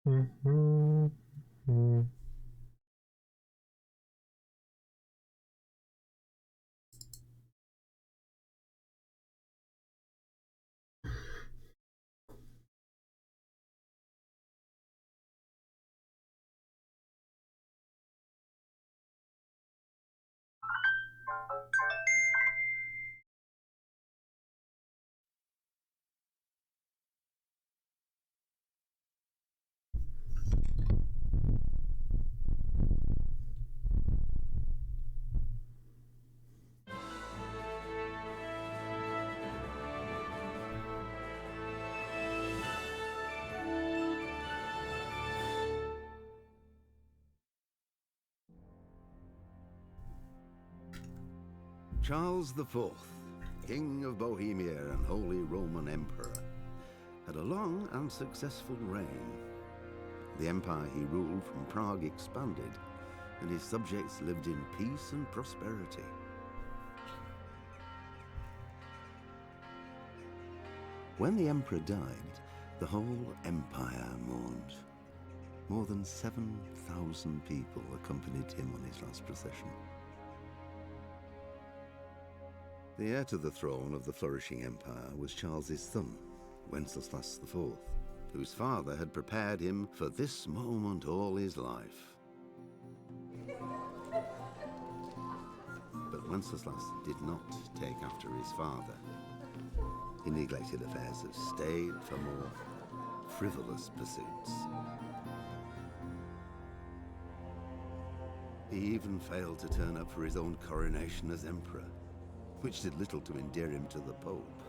Мгм. М. Charles IV, King of Bohemia and Holy Roman Emperor, had a long and successful reign. The empire he ruled from Prague expanded, and his subjects lived in peace and prosperity. When the emperor died, the whole empire mourned. More than 7,000 people accompanied him on his last procession. The heir to the throne of the flourishing empire was Charles's son, Wenceslas IV, whose father had prepared him for this moment all his life. But Wenceslas did not take after his father. He neglected affairs of state for more frivolous pursuits. He even failed to turn up for his own coronation as emperor, which did little to endear him to the Pope.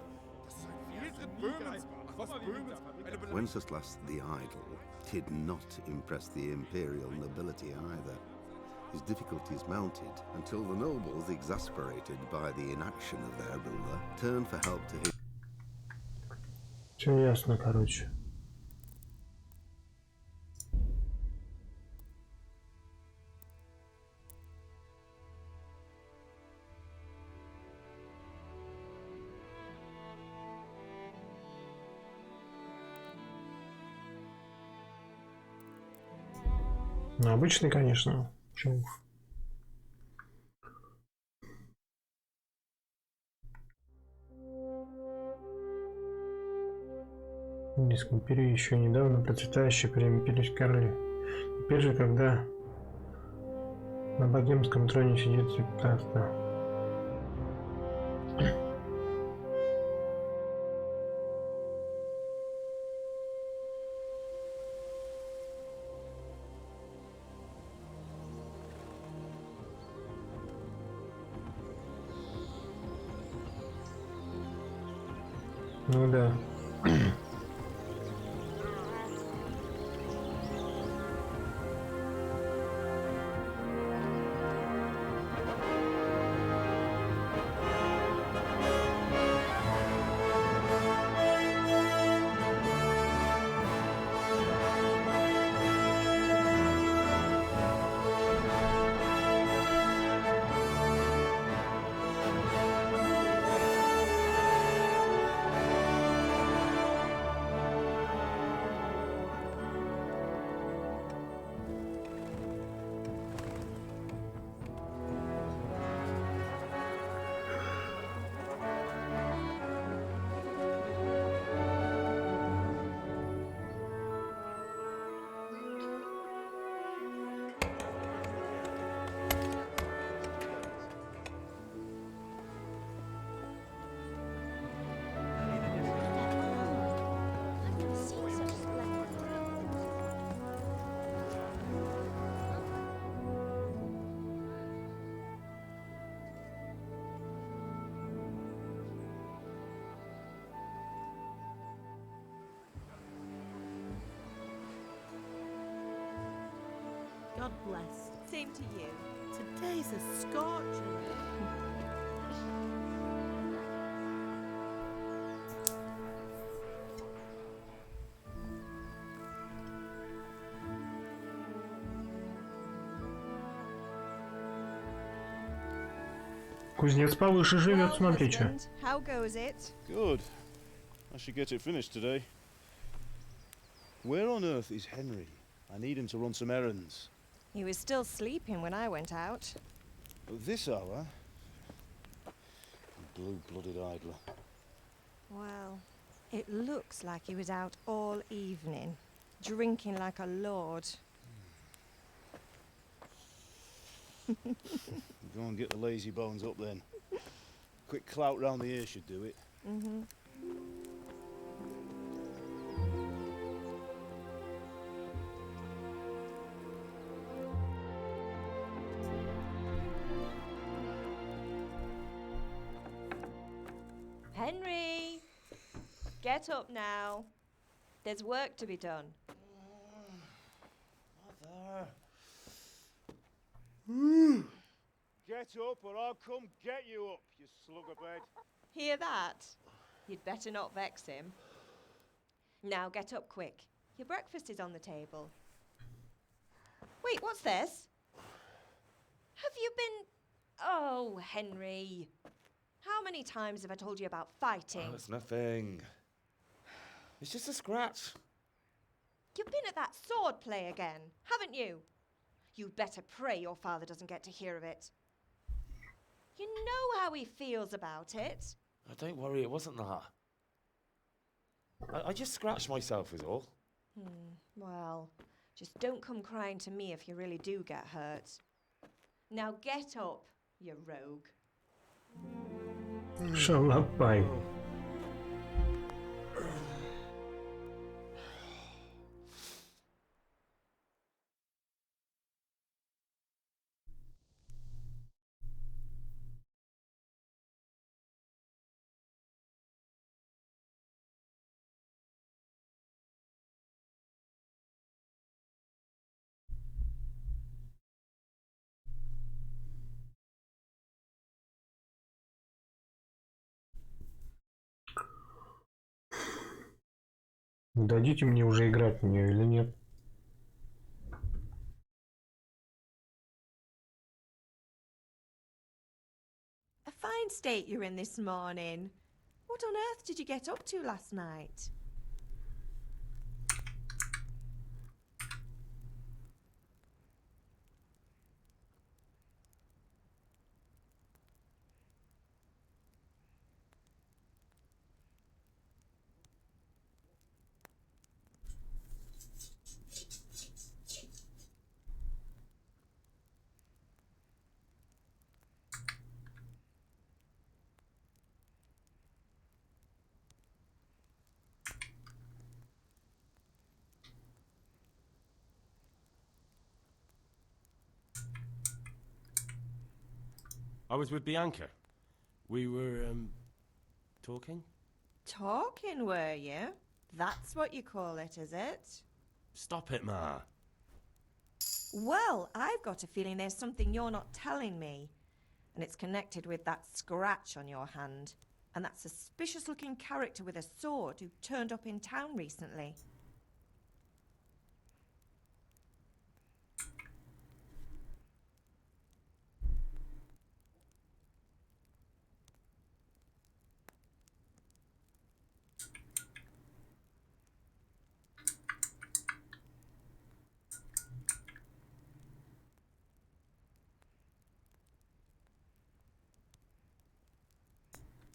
Wenceslas the Idle did not impress the imperial nobility either. His difficulties mounted until the nobles, exasperated by the inaction of their ruler, turned for help to him. Все ясно, короче. Ну, обычный, конечно. Чё уж. Индийская империя еще недавно процветающая при империи Кароле. Теперь же, когда на богемском троне сидит царство. Ну да. God bless. Same to you. Today's a scorcher. Кузнец повыше живет, Well, смотри, чё. husband, how goes it? Good. I should get it finished today. Where on earth is Henry? I need him to run some errands. He was still sleeping when I went out. At this hour? Blue-blooded idler. Well, it looks like he was out all evening, drinking like a lord. Go and get the lazy bones up then. Quick clout round the ear should do it. Mm-hmm. Henry! Get up now. There's work to be done. Mother. Get up or I'll come get you up, you sluggerbed. Hear that? You'd better not vex him. Now get up quick. Your breakfast is on the table. Wait, what's this? Have you been... Oh, Henry. How many times have I told you about fighting? Oh, it's nothing. It's just a scratch. You've been at that sword play again, haven't you? You'd better pray your father doesn't get to hear of it. You know how he feels about it. Oh, don't worry, it wasn't that. I just scratched myself is all. Well, just don't come crying to me if you really do get hurt. Now get up, you rogue. Шалопай. Дадите мне уже играть в нее или нет? A fine state you're in this morning. What on earth did you get up to last night? I was with Bianca. We were, talking? Talking, were you? That's what you call it, is it? Stop it, Ma. Well, I've got a feeling there's something you're not telling me. And it's connected with that scratch on your hand. And that suspicious-looking character with a sword who turned up in town recently.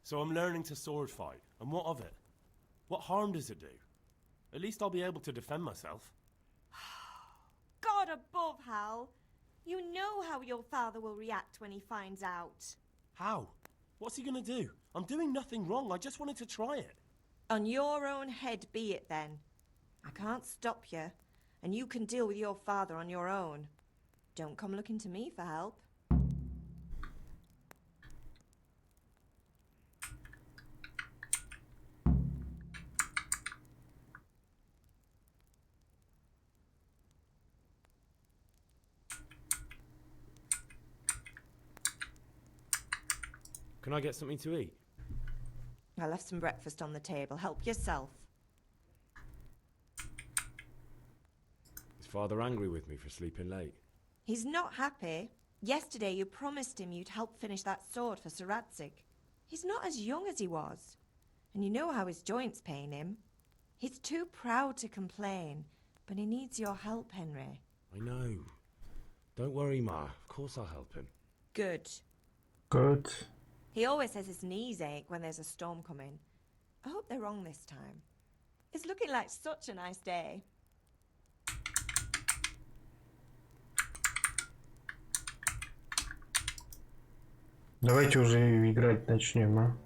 So I'm learning to sword fight, and what of it? What harm does it do? At least I'll be able to defend myself. God above, Hal. You know how your father will react when he finds out. How? What's he gonna do? I'm doing nothing wrong, I just wanted to try it. On your own head be it then. I can't stop you, and you can deal with your father on your own. Don't come looking to me for help. Can I get something to eat? I left some breakfast on the table. Help yourself. Is Father angry with me for sleeping late? He's not happy. Yesterday you promised him you'd help finish that sword for Sir Radzig. He's not as young as he was. And you know how his joints pain him. He's too proud to complain, but he needs your help, Henry. I know. Don't worry, Ma. Of course I'll help him. Good. Good. He always says his knees ache when there's a storm coming. I hope they're wrong this time. It's looking like such a nice day. Давайте уже играть начнем, а?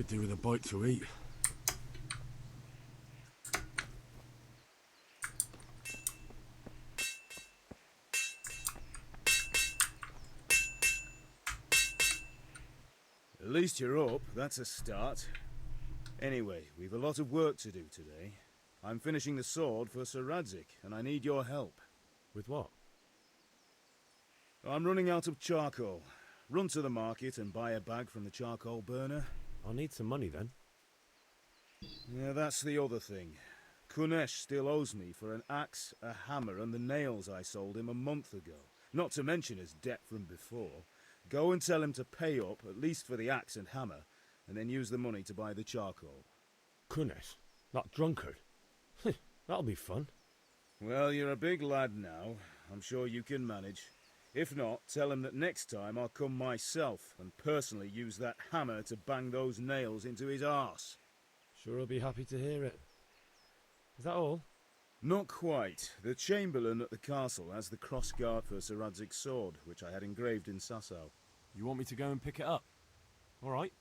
Could do with a bite to eat. At least you're up, that's a start. Anyway, we've a lot of work to do today. I'm finishing the sword for Sir Radzik, and I need your help. With what? I'm running out of charcoal. Run to the market and buy a bag from the charcoal burner. I'll need some money then. Yeah, that's the other thing. Kunesh still owes me for an axe, a hammer, and the nails I sold him a month ago. Not to mention his debt from before. Go and tell him to pay up, at least for the axe and hammer, and then use the money to buy the charcoal. Kunesh, that drunkard. That'll be fun. Well, you're a big lad now. I'm sure you can manage. If not, tell him that next time I'll come myself and personally use that hammer to bang those nails into his arse. Sure I'll be happy to hear it. Is that all? Not quite. The Chamberlain at the castle has the crossguard for Sir Radzig's sword, which I had engraved in Sasau. You want me to go and pick it up? All right.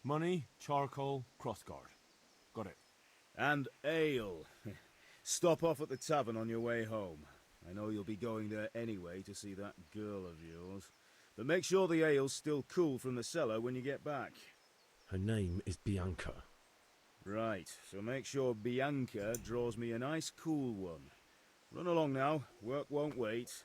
Money, charcoal, crossguard. Got it. And ale. Stop off at the tavern on your way home. I know you'll be going there anyway to see that girl of yours. But make sure the ale's still cool from the cellar when you get back. Her name is Bianca. Right, so make sure Bianca draws me a nice cool one. Run along now, work won't wait.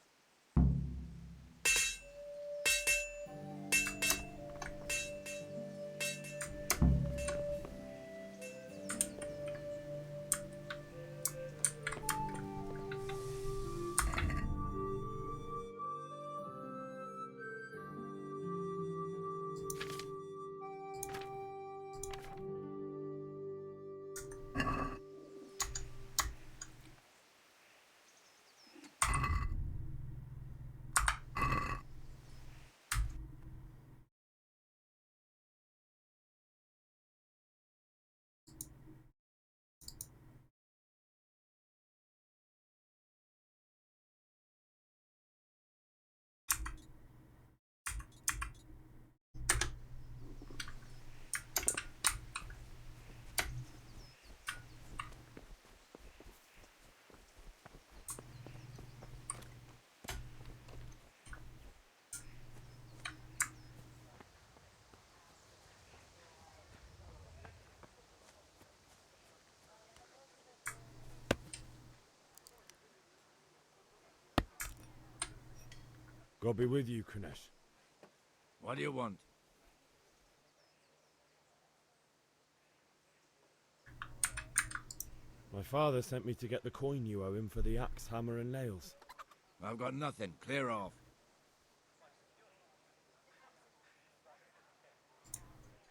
God be with you, Kunesh. What do you want? My father sent me to get the coin you owe him for the axe, hammer and nails. I've got nothing. Clear off.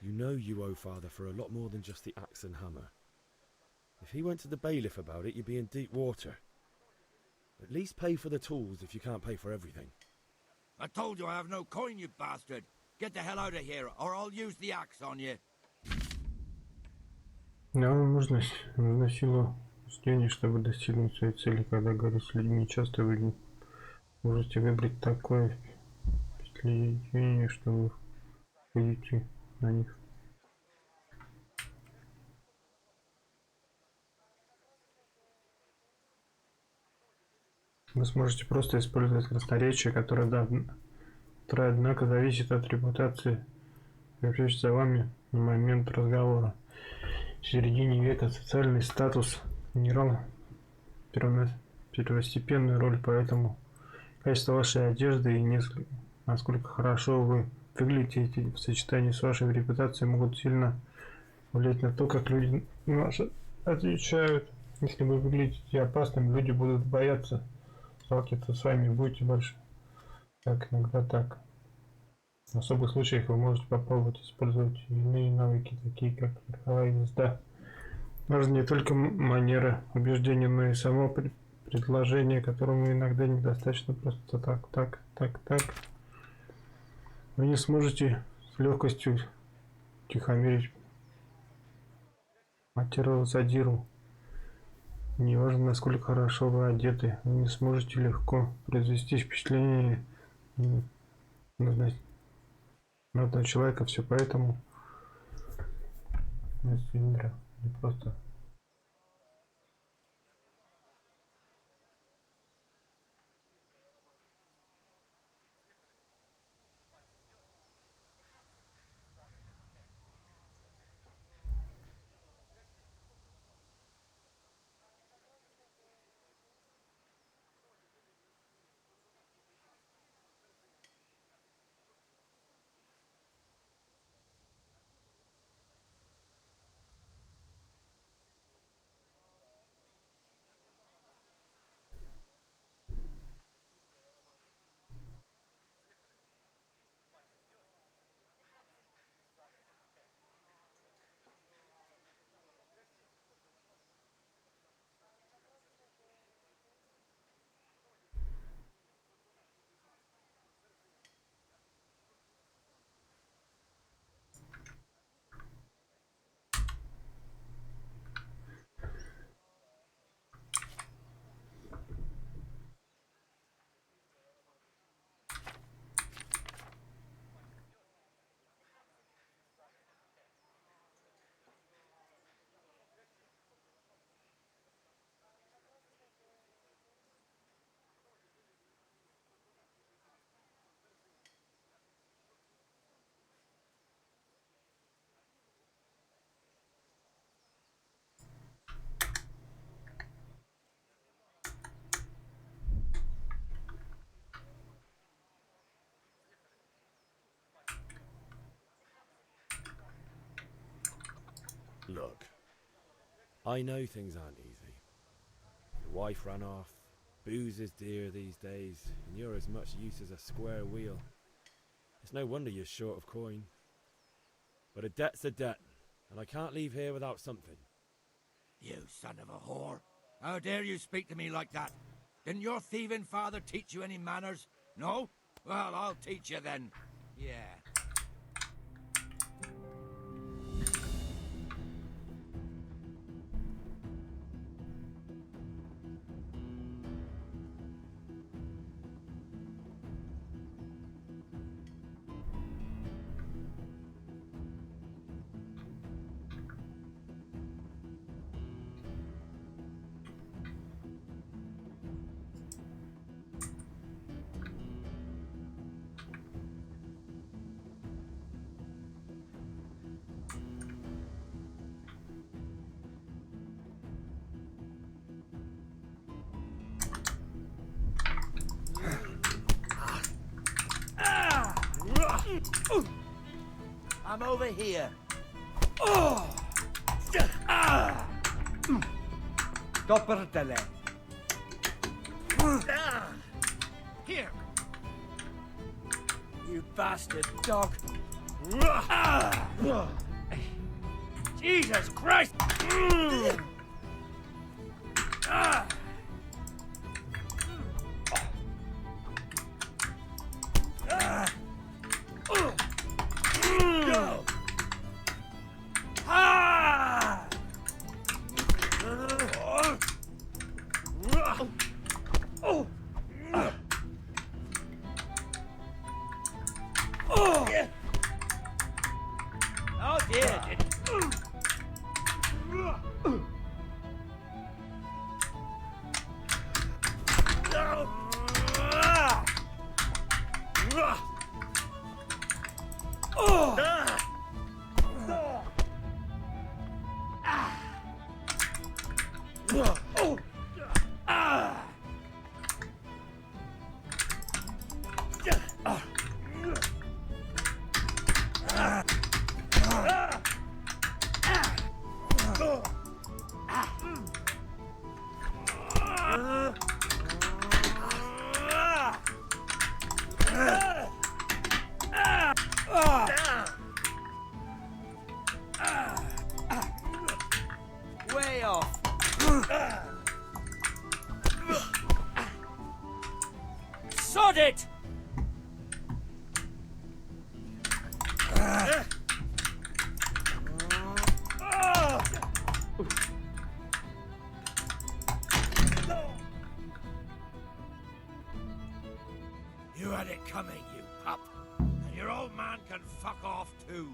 You know you owe father for a lot more than just the axe and hammer. If he went to the bailiff about it, you'd be in deep water. At least pay for the tools if you can't pay for everything. I told you I have no coin, you bastard. Get the hell out of here, or I'll use the axe on you. Да, нужно силу мышления, чтобы достигнуть своей цели. Когда говорю с людьми, часто вы можете выбрать такое впечатление, что вы ходите на них. Вы сможете просто использовать красноречие, которое, однако, зависит от репутации, прячется за вами на момент разговора. В середине века социальный статус играл первостепенную роль, поэтому качество вашей одежды и насколько хорошо вы выглядите в сочетании с вашей репутацией могут сильно влиять на то, как люди вас отвечают. Если вы выглядите опасным, люди будут бояться сталкиваться с вами, будете больше. Так, иногда так. В особых случаях вы можете попробовать использовать иные навыки, такие как верховая езда. Важно не только манера убеждения, но и само предложение, которому иногда недостаточно просто так. Вы не сможете с легкостью тихомирить матерого задиру. Неважно, насколько хорошо вы одеты, вы не сможете легко произвести впечатление на одного человека. Все поэтому не просто. Look, I know things aren't easy. Your wife ran off, booze is dear these days, and you're as much use as a square wheel. It's no wonder you're short of coin. But a debt's a debt, and I can't leave here without something. You son of a whore. How dare you speak to me like that? Didn't your thieving father teach you any manners? No? Well, I'll teach you then. Yeah. I'm over here. Topperdele. Here! You bastard dog. Jesus Christ! Oh dear. Way off. Sod it! You had it coming, you pup. And your old man can fuck off too.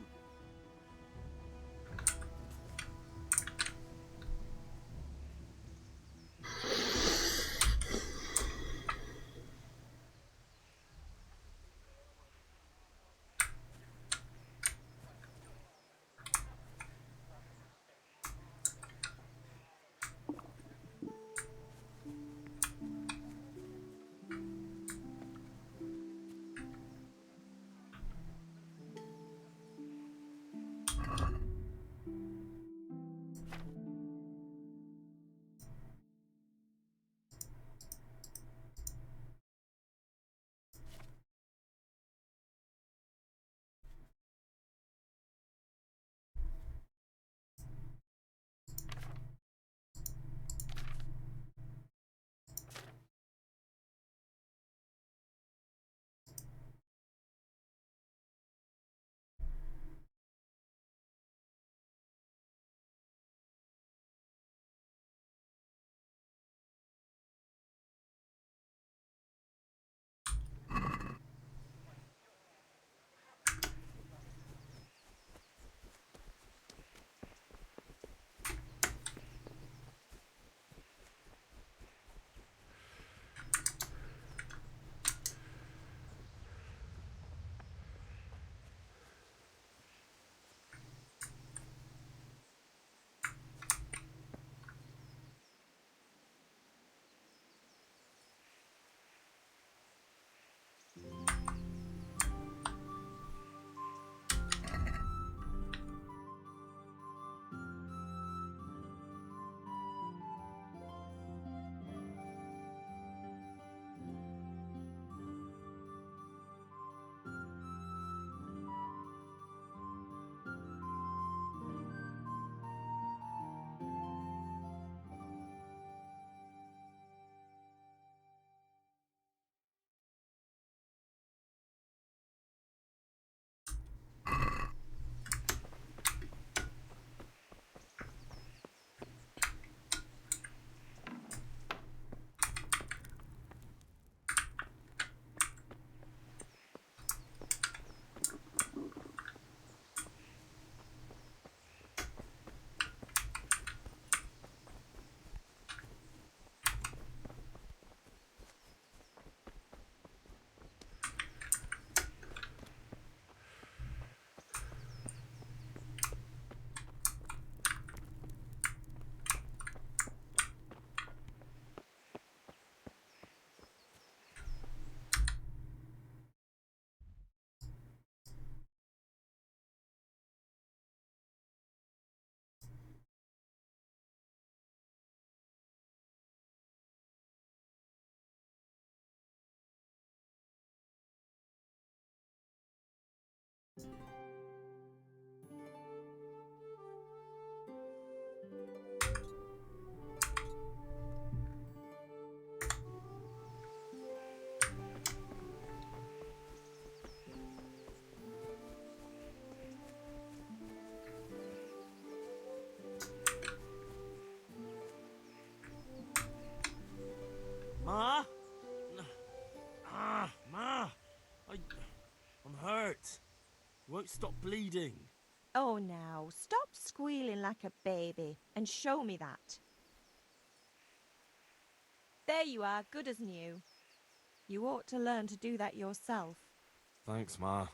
Ma? Ma! I'm hurt. Won't stop bleeding. Oh, now, stop squealing like a baby and show me that. There you are, good as new. You ought to learn to do that yourself. Thanks, Ma.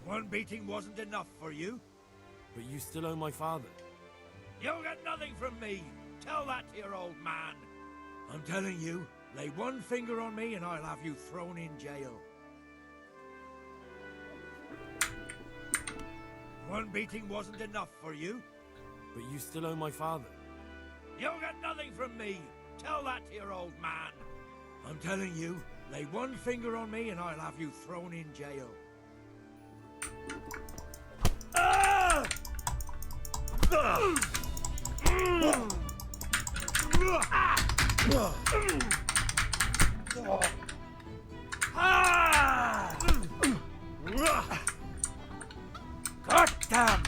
One beating wasn't enough for you? But you still owe my father. You'll get nothing from me. Tell that to your old man. I'm telling you, lay one finger on me and I'll have you thrown in jail. One beating wasn't enough for you? But you still owe my father. You'll get nothing from me. Tell that to your old man. I'm telling you, lay one finger on me and I'll have you thrown in jail. God damn!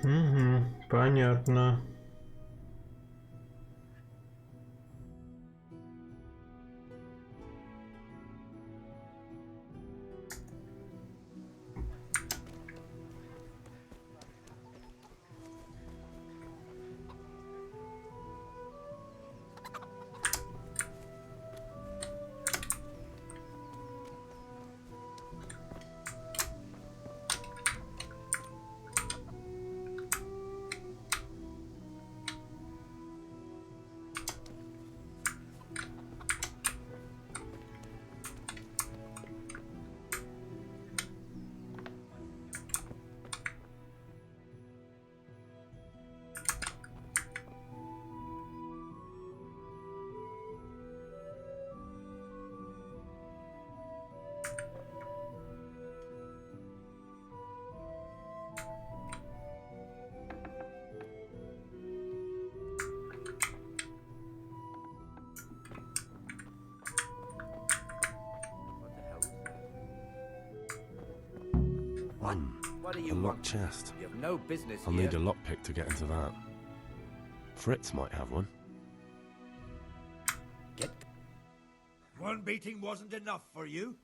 Угу, понятно. What do A you locked want? chest. You have no business I'll here. need a lockpick to get into that. Fritz might have one. Get... One beating wasn't enough for you?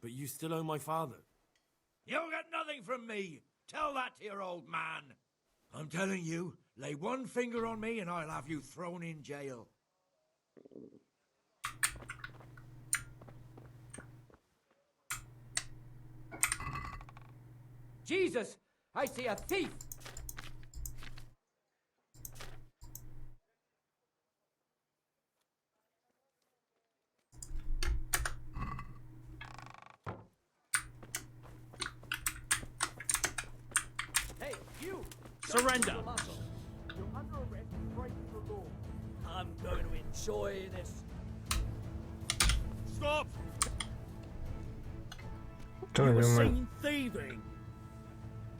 But you still owe my father. You'll get nothing from me. Tell that to your old man. I'm telling you, lay one finger on me and I'll have you thrown in jail. Jesus! I see a thief! Hey, you! Surrender! You're under arrest for breaking the law. I'm going to enjoy this. Stop! Что You were за мать? seen thieving.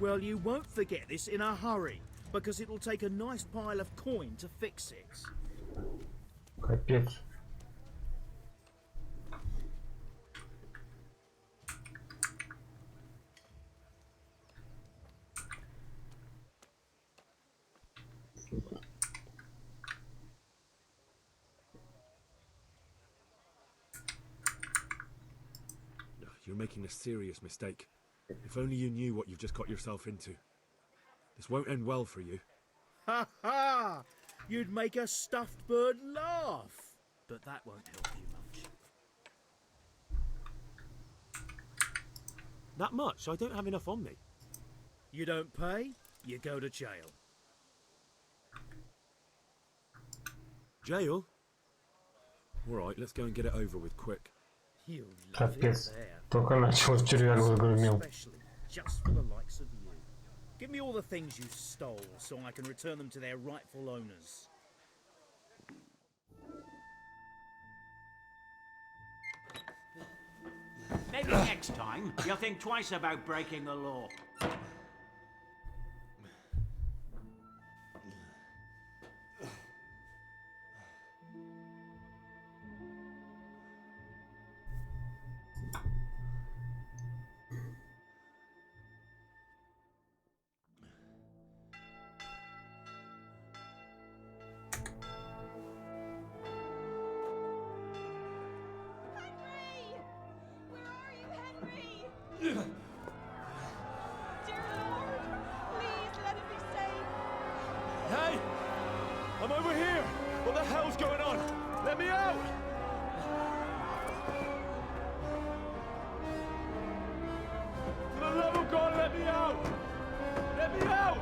Well, you won't forget this in a hurry, because it'll take a nice pile of coin to fix it. Капец. You're making a serious mistake. If only you knew what you've just got yourself into. This won't end well for you. Ha ha! You'd make a stuffed bird laugh. But that won't help you much. That much? I don't have enough on me. You don't pay, you go to jail. Jail? Alright, let's go and get it over with quick. You love it Капец. there. Только начал в червяк загрумел. Especially just for the likes of you. Give me all the things you stole so I can return them to their rightful owners. Maybe next time you'll think twice about breaking the law. Henry! Where are you, Henry? Dear Lord, please let him be safe. Hey! I'm over here! What the hell's going on? Let me out! For the love of God, let me out! Let me out!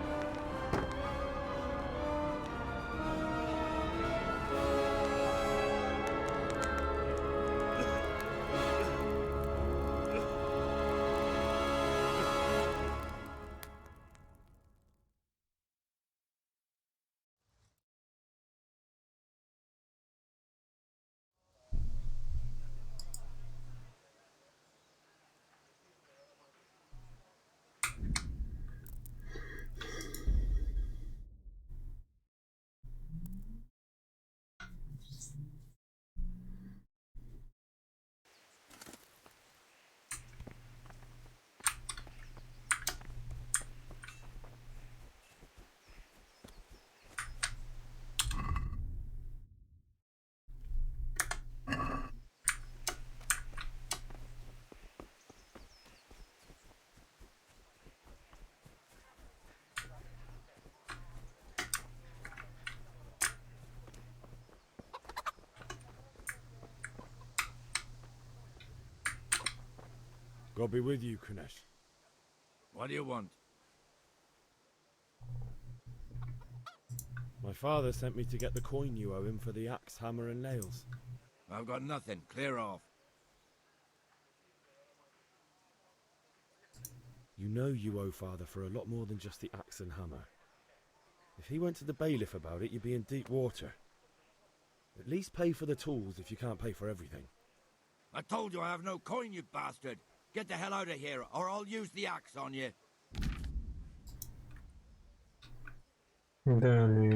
God be with you, Kunesh. What do you want? My father sent me to get the coin you owe him for the axe, hammer and nails. I've got nothing. Clear off. You know you owe father for a lot more than just the axe and hammer. If he went to the bailiff about it, you'd be in deep water. At least pay for the tools if you can't pay for everything. I told you I have no coin, you bastard. Get the hell out of here, or I'll use the axe on you. Далее.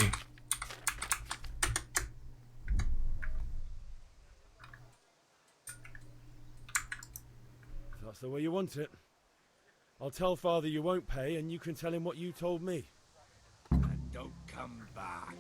If that's the way you want it. I'll tell Father you won't pay, and you can tell him what you told me. And don't come back.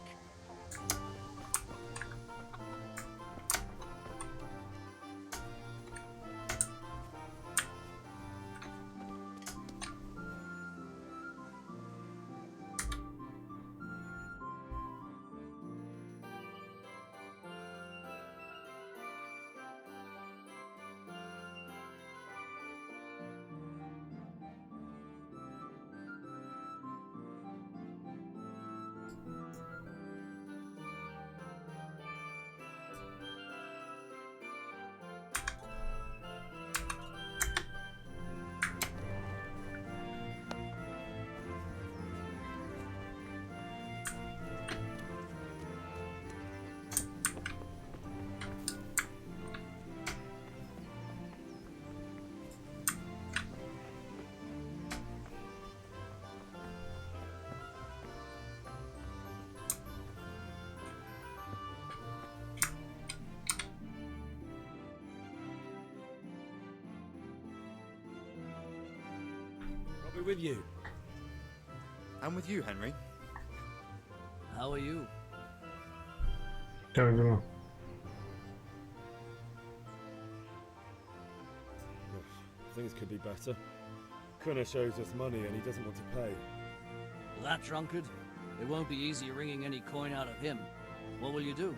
I'll be with you. I'm with you, Henry. How are you? Как дела? Things could be better. Kunna owes us money and he doesn't want to pay. That drunkard? It won't be easy wringing any coin out of him. What will you do?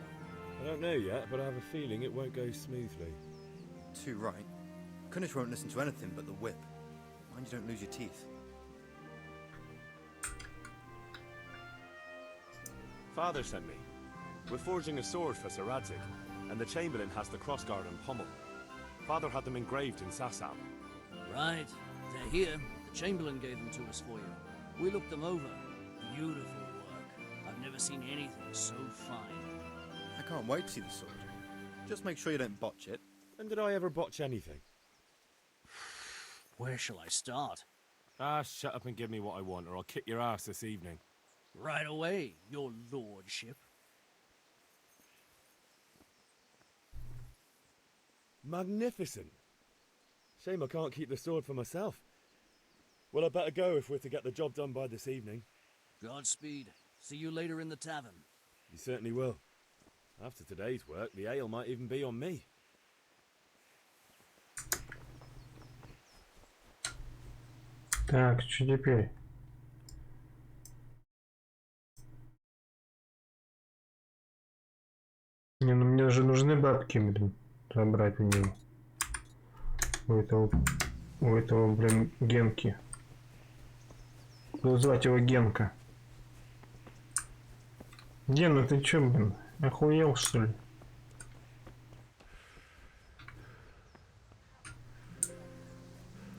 I don't know yet, but I have a feeling it won't go smoothly. Too right. Kunnish won't listen to anything but the whip. Mind you don't lose your teeth. Father sent me. We're forging a sword for Sir Radzig, and the Chamberlain has the crossguard and pommel. Father had them engraved in Sasau. Right. They're here. The Chamberlain gave them to us for you. We looked them over. Beautiful work. I've never seen anything so fine. I can't wait to see the sword. Just make sure you don't botch it. When did I ever botch anything? Where shall I start? Ah, shut up and give me what I want, or I'll kick your ass this evening. Right away, your lordship. Magnificent. Shame I can't keep the sword for myself. Well, I better go if we're to get the job done by this evening. Godspeed. See you later in the tavern. You certainly will. After today's work, the ale might even be on me. Так, что теперь? Не, ну мне же нужны бабки, блин, забрать у него. У этого, блин, Генки. Буду звать его Генка. Гена, ты чё, блин, охуел, что ли?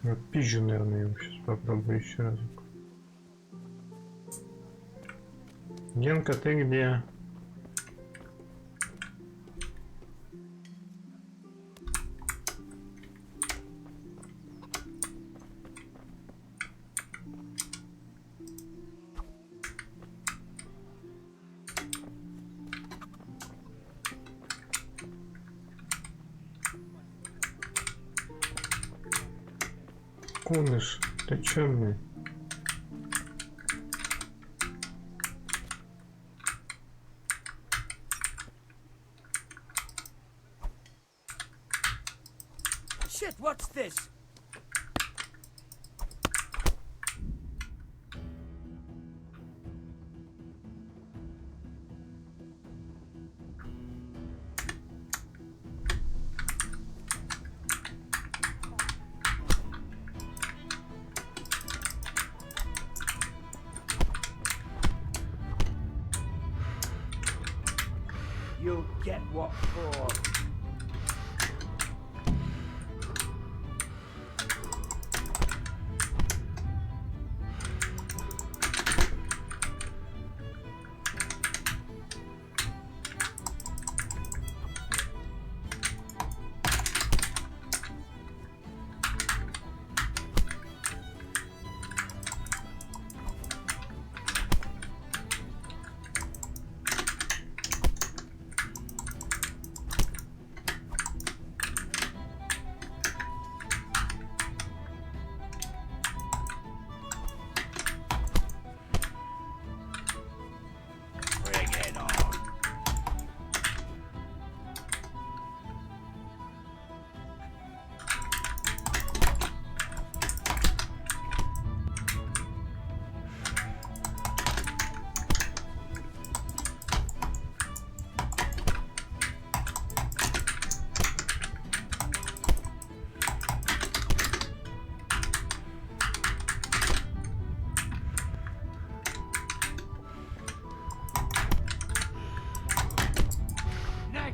Вот пизжу, наверное, его сейчас попробую еще разок. Генка, ты где? Куныш, ты чё, блин? Shit, what's this? You'll get what for.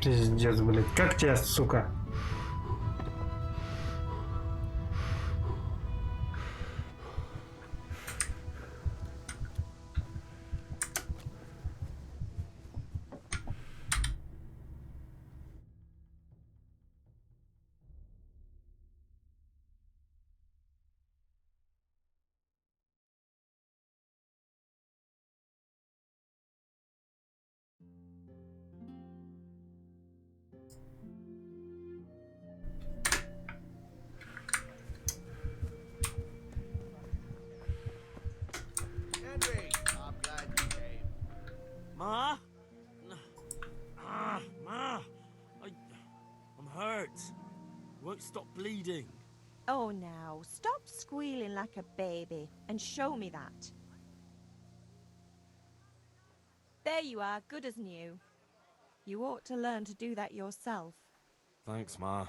Пиздец, блядь. Как тебя, сука? Henry, I'm glad you came. Ma? Ma! I'm hurt. Won't stop bleeding. Oh, now, stop squealing like a baby and show me that. There you are, good as new. You ought to learn to do that yourself. Thanks, Ma.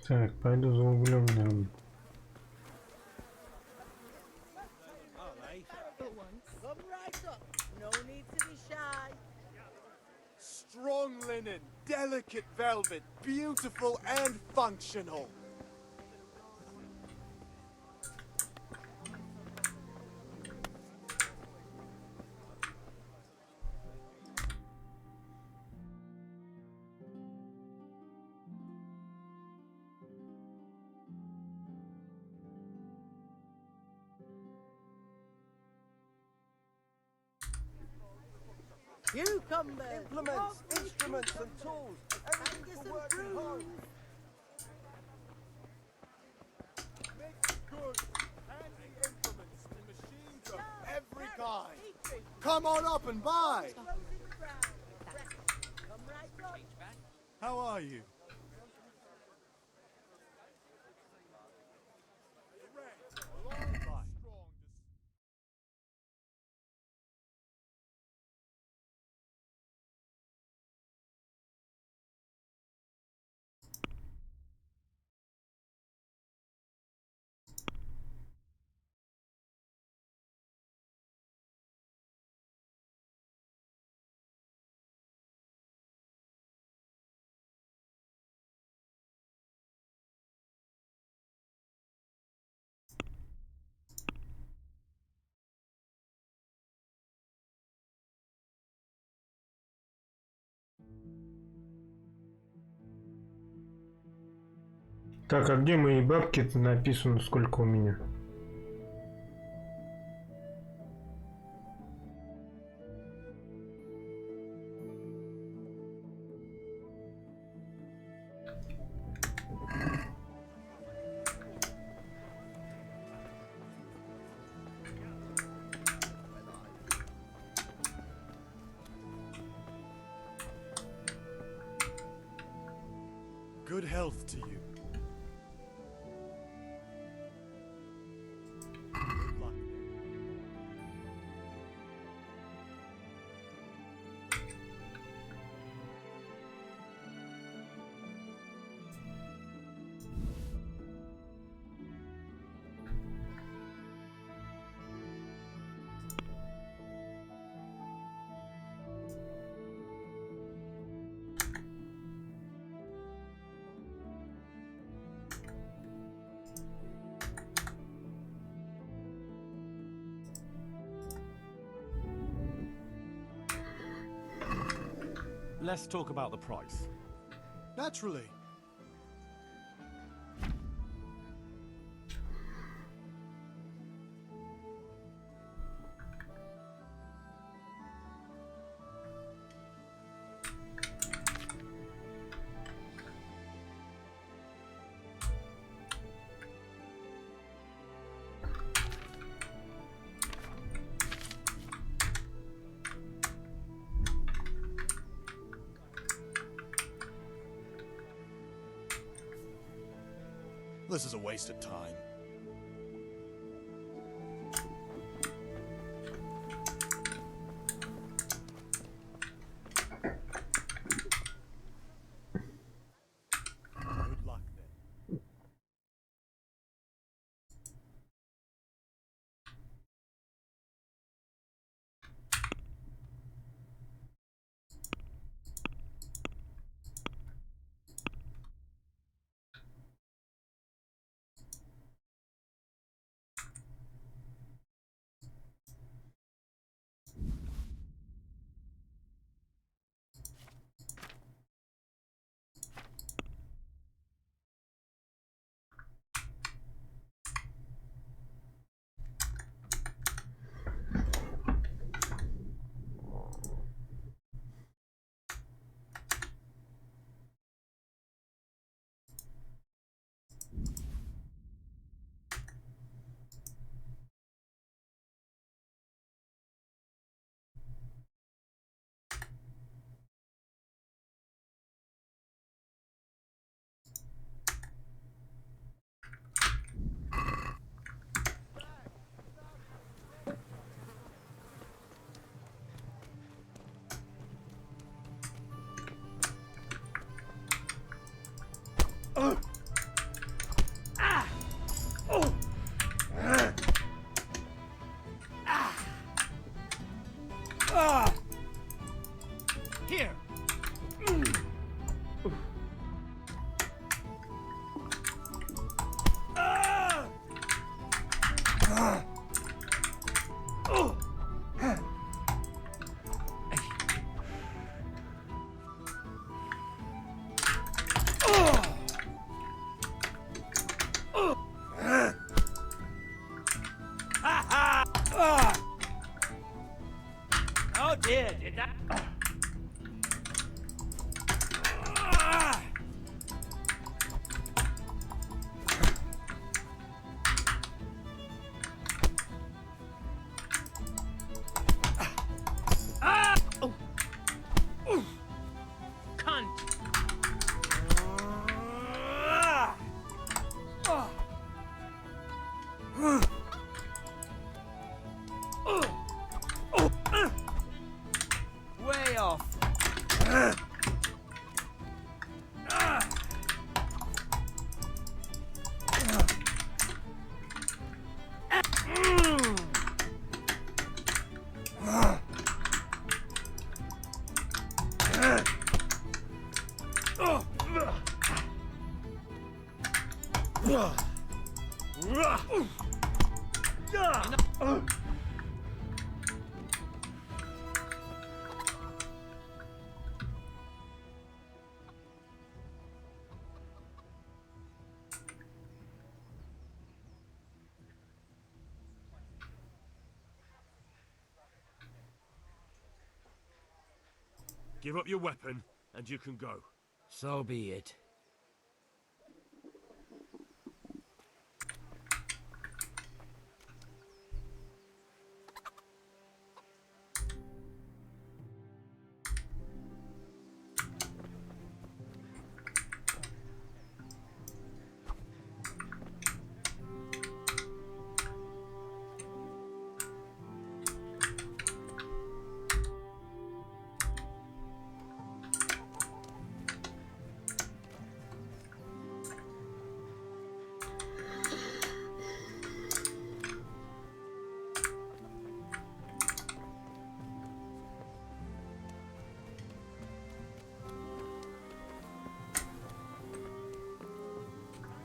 Так, пойду за углем, наверное. Come right up. No need to be shy. Strong linen, delicate velvet, beautiful and functional. Cucumbers. Implements, instruments and tools. Everything for working home. Make good, handy implements and machines of every kind. Come on up and buy. Come right up. How are you? Так, а где мои бабки? Это написано, сколько у меня. Good health to you. Good luck. Let's talk about the price. Naturally. this is a waste of time. Good luck then. Here! Oh dear, did that... Way off. Give up your weapon, and you can go. So be it.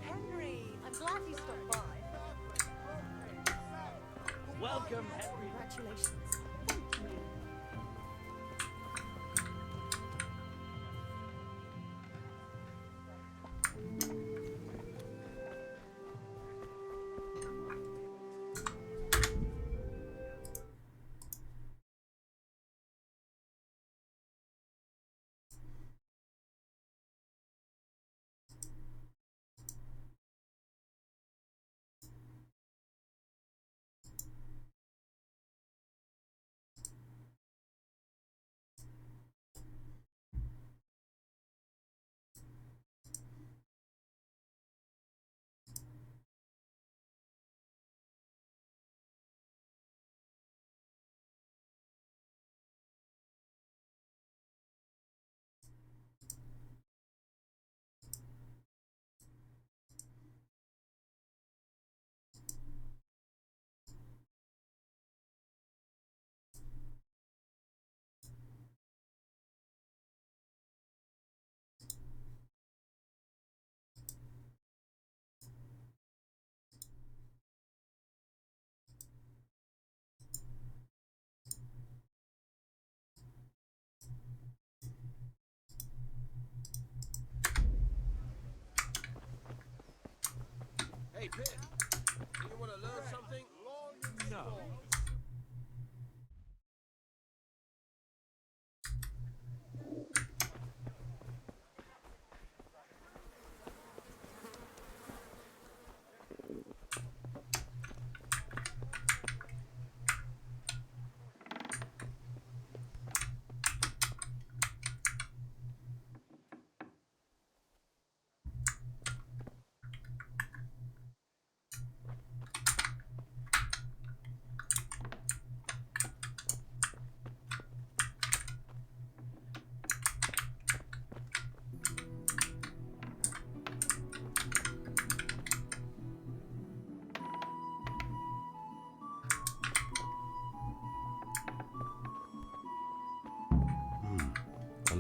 Henry, I'm glad you stopped by. Welcome, Henry. Congratulations.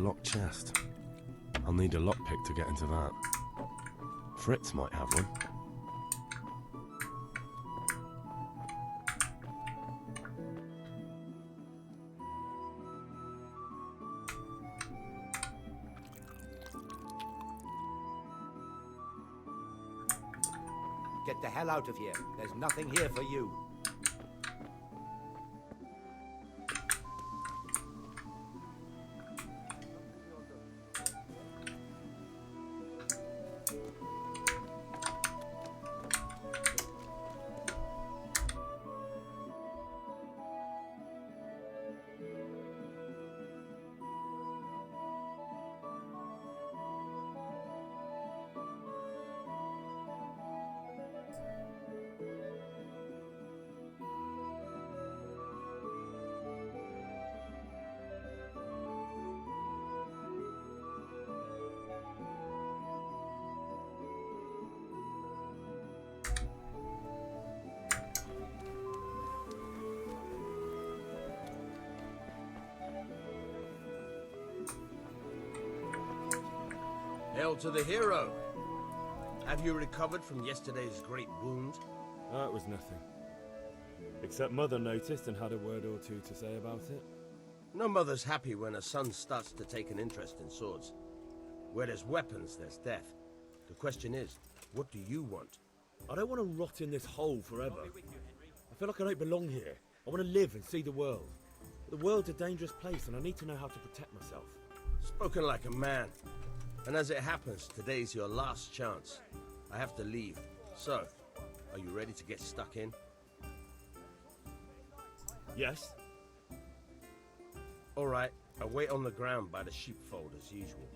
locked chest. I'll need a lockpick to get into that. Fritz might have one. Get the hell out of here. There's nothing here for you. Hail to the hero! Have you recovered from yesterday's great wound? Oh, it was nothing. Except Mother noticed and had a word or two to say about it. No mother's happy when a son starts to take an interest in swords. Where there's weapons, there's death. The question is, what do you want? I don't want to rot in this hole forever. I feel like I don't belong here. I want to live and see the world. The world's a dangerous place and I need to know how to protect myself. Spoken like a man. And as it happens, today's your last chance. I have to leave. So, are you ready to get stuck in? Yes. All right, I'll wait on the ground by the sheepfold as usual.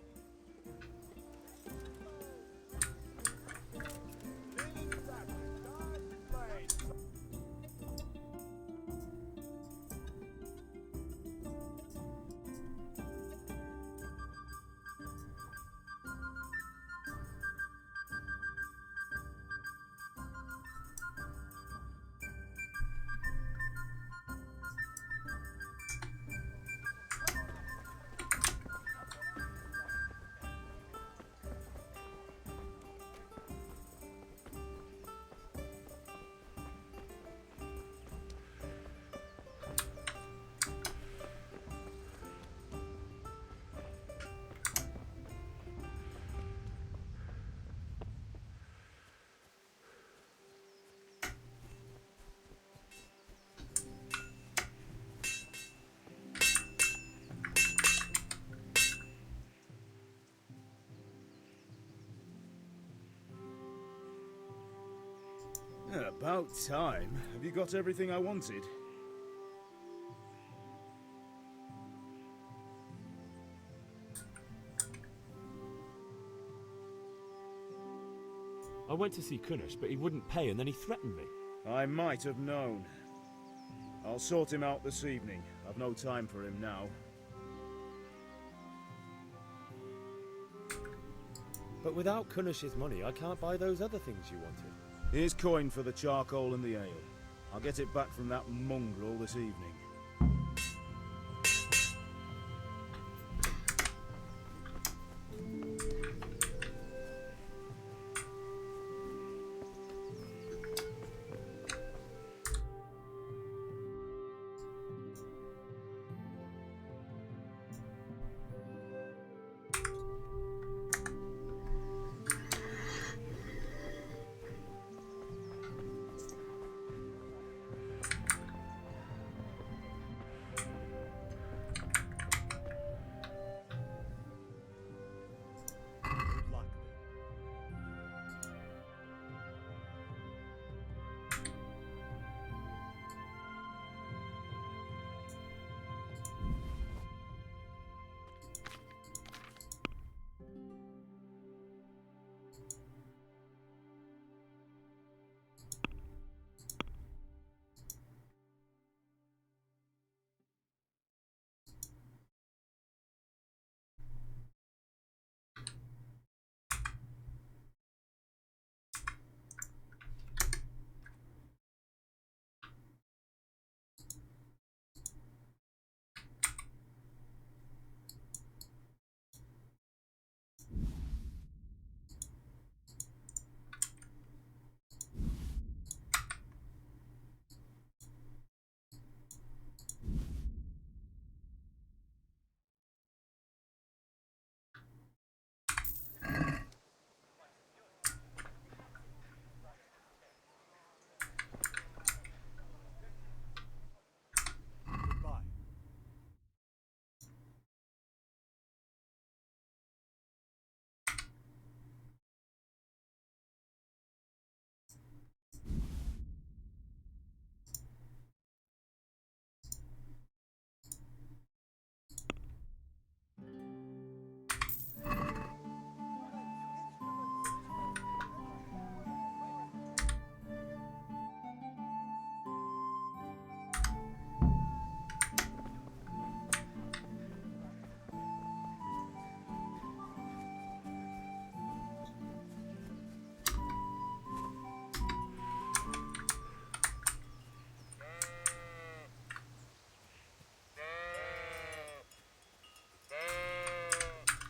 About time. Have you got everything I wanted? I went to see Kunish, but he wouldn't pay and then he threatened me. I might have known. I'll sort him out this evening. I've no time for him now. But without Kunish's money, I can't buy those other things you wanted. Here's coin for the charcoal and the ale. I'll get it back from that mongrel this evening.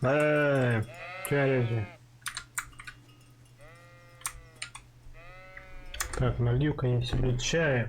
Че орете? Так, налью-ка я себе чая.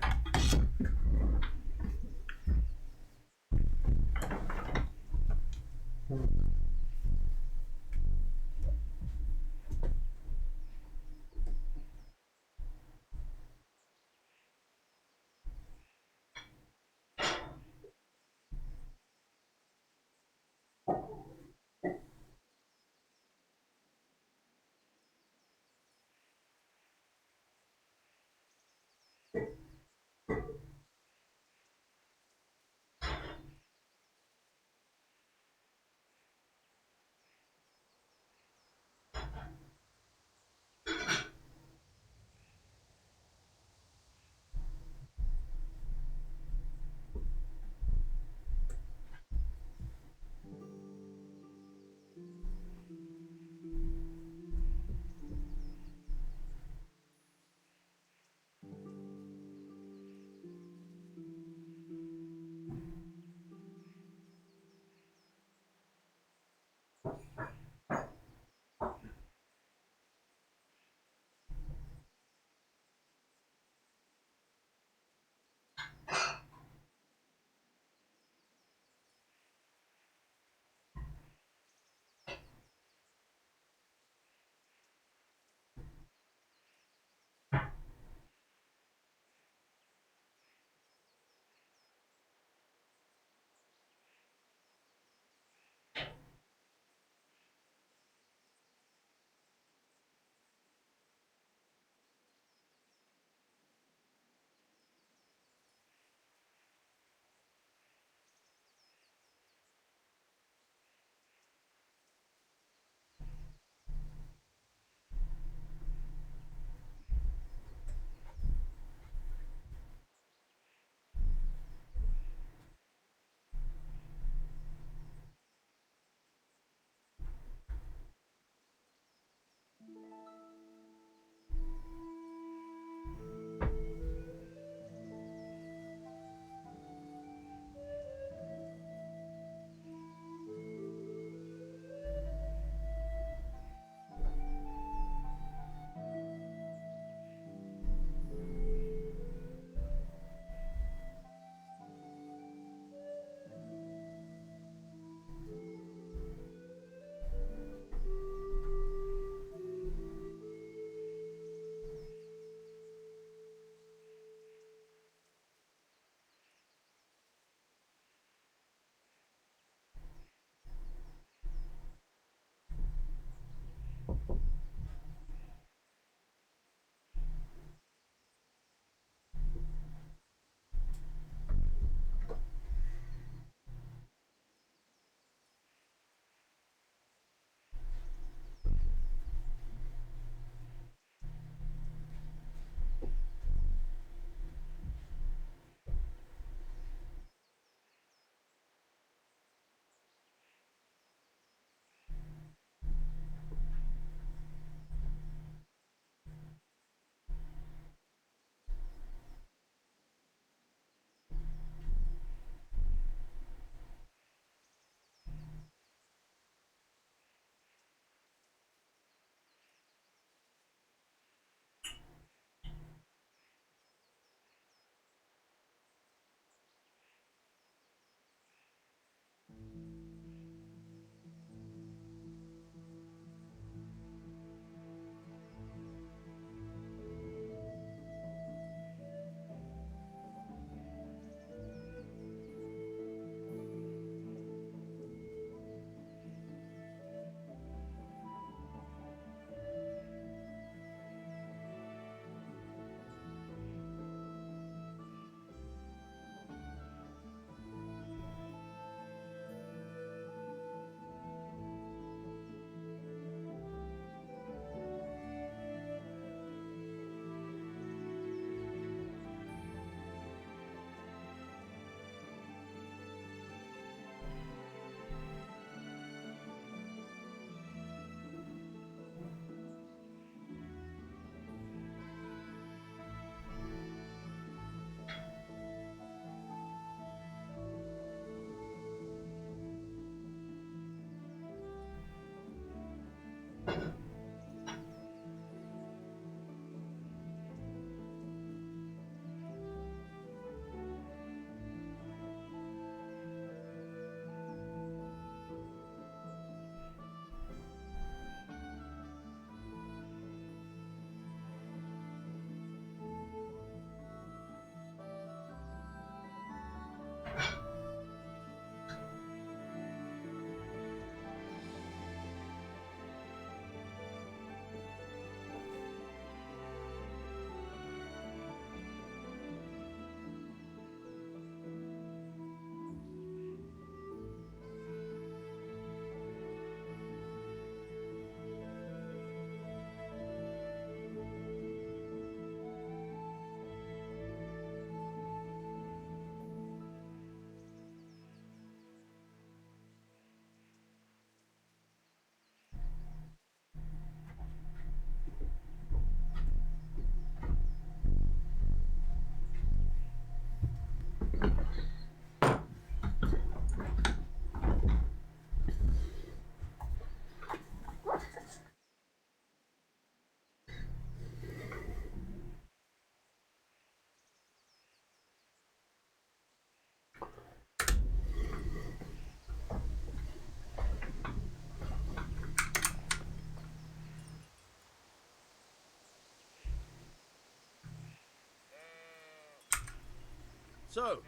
So,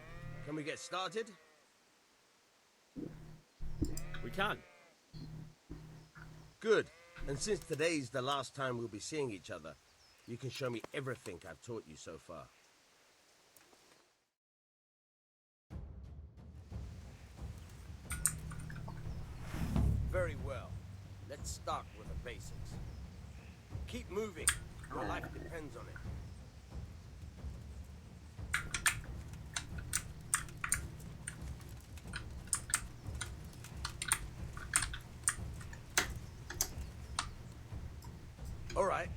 can we get started? We can. Good. And since today's the last time we'll be seeing each other, you can show me everything I've taught you so far. Very well. Let's start with the basics. Keep moving. Your life depends on it.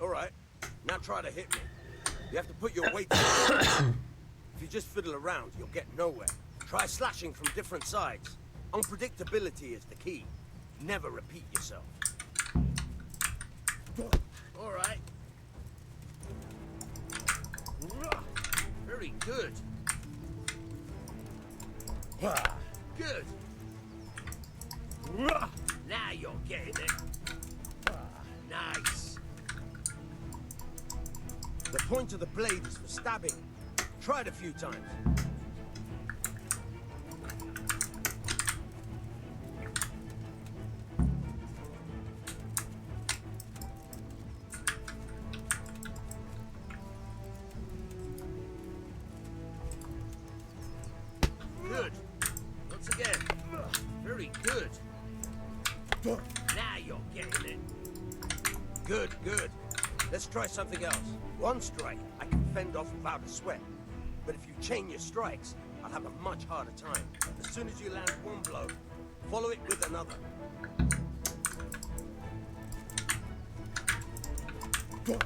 All right. Now try to hit me. You have to put your weight down. If you just fiddle around, you'll get nowhere. Try slashing from different sides. Unpredictability is the key. Never repeat yourself. All right. Very good. Good. Now you're getting it. Nice. The point of the blade is for stabbing. Try it a few times. Good. Once again. Very good. Now you're getting it. Good. Let's try something else. One strike, I can fend off without a sweat. But if you chain your strikes, I'll have a much harder time. As soon as you land one blow, follow it with another. Good.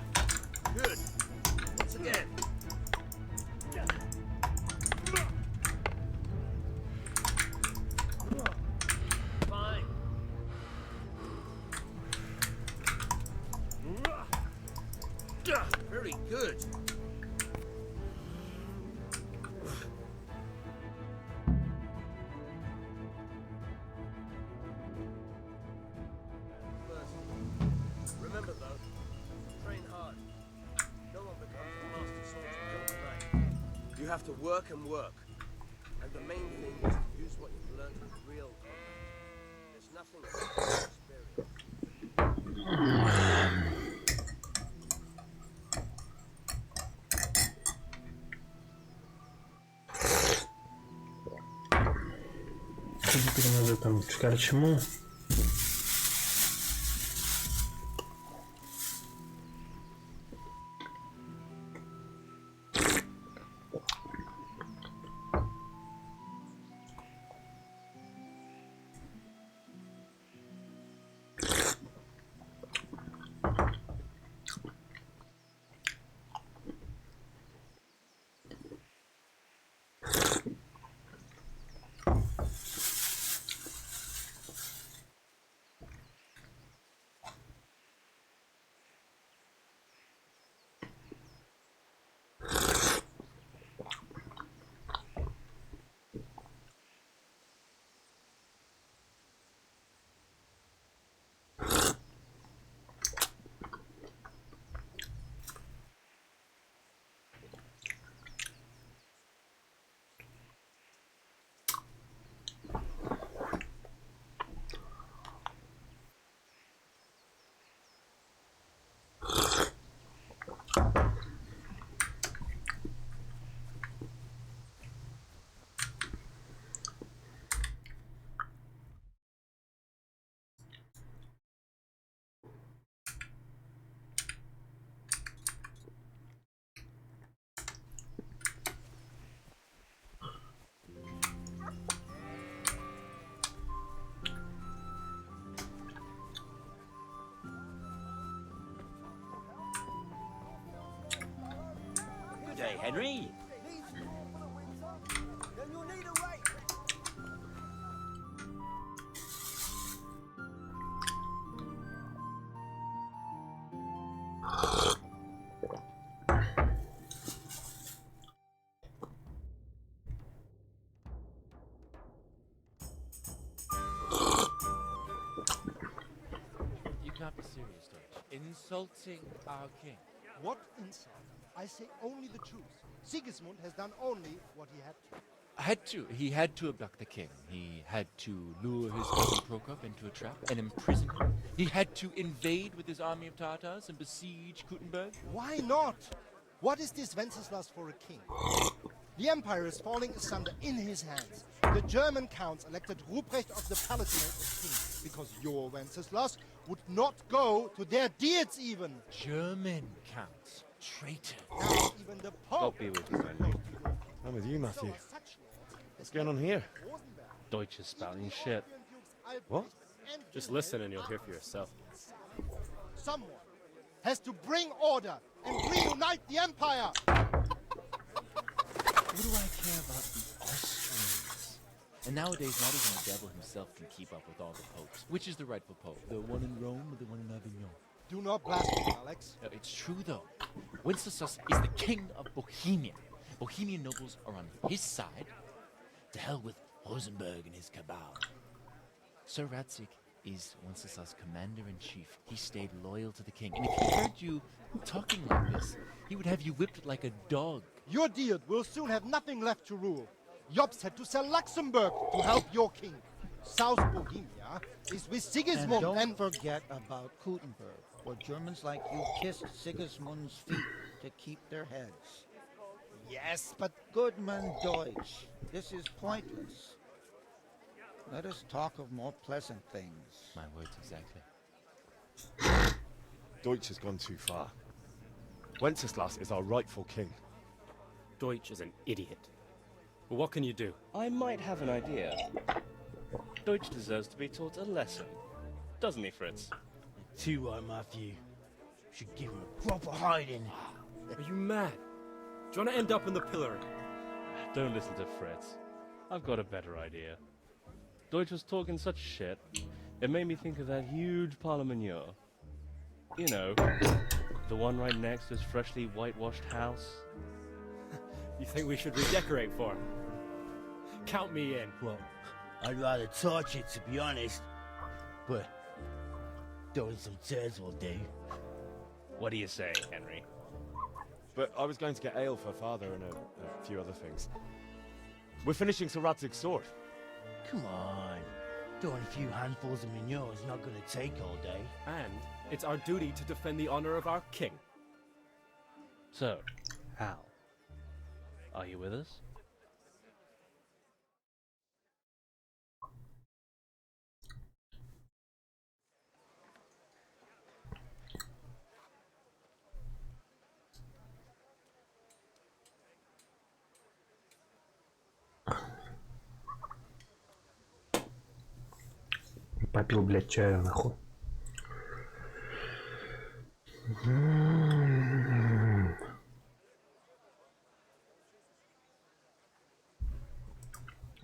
Once again. Fine. Very good. Remember though, train hard. No one becomes the master swordsman overnight. You have to work and work. And the main thing is to use what you've learned in real combat. There's nothing like experience. Теперь надо там к корчму. Good day, Henry. Then you'll need a rake. You can't be serious, Dutch. Insulting our king. What insult? I say only the truth. Sigismund has done only what he had to. He had to abduct the king. He had to lure his cousin Prokop into a trap and imprison him. He had to invade with his army of Tatars and besiege Kuttenberg. Why not? What is this Wenceslas for a king? The empire is falling asunder in his hands. The German counts elected Ruprecht of the Palatinate as king because your Wenceslas would not go to their deeds even. German counts. Traitor. Now even the Pope. God be with you, Henry. I'm with you, Matthew. What's going on here? Deutsch is spouting shit. What? Just listen and you'll hear for yourself. Someone has to bring order and reunite the empire. What do I care about the Austrians? And nowadays, not even the devil himself can keep up with all the popes. Which is the rightful pope? The one in Rome or the one in Avignon? Do not blaspheme, Alex. No, it's true, though. Wenceslas is the king of Bohemia. Bohemian nobles are on his side. To hell with Rosenberg and his cabal. Sir Radzig is Wenceslas' commander-in-chief. He stayed loyal to the king. And if he heard you talking like this, he would have you whipped like a dog. Your Diet will soon have nothing left to rule. Jobst had to sell Luxembourg to help your king. South Bohemia is with Sigismund and don't forget about Kuttenberg, where Germans like you kissed Sigismund's feet to keep their heads. Yes, but Goodman Deutsch, this is pointless. Let us talk of more pleasant things. My words exactly. Deutsch has gone too far. Wenceslas is our rightful king. Deutsch is an idiot. But what can you do? I might have an idea. Deutsch deserves to be taught a lesson. Doesn't he, Fritz? Too right, Matthew. Should give him a proper hiding. Are you mad? Do you want to end up in the pillory? Don't listen to Fritz. I've got a better idea. Deutsch was talking such shit, it made me think of that huge parliament. You know, the one right next to his freshly whitewashed house. You think we should redecorate for him? Count me in. Well, I'd rather torch it, to be honest. But throwing some tears will do. What do you say, Henry? But I was going to get ale for father and a few other things. We're finishing Sir Radzig's sword. Come on. Throwing a few handfuls of manure is not going to take all day. And it's our duty to defend the honor of our king. So, Hal, are you with us? Попил, блядь, чаю, нахуй.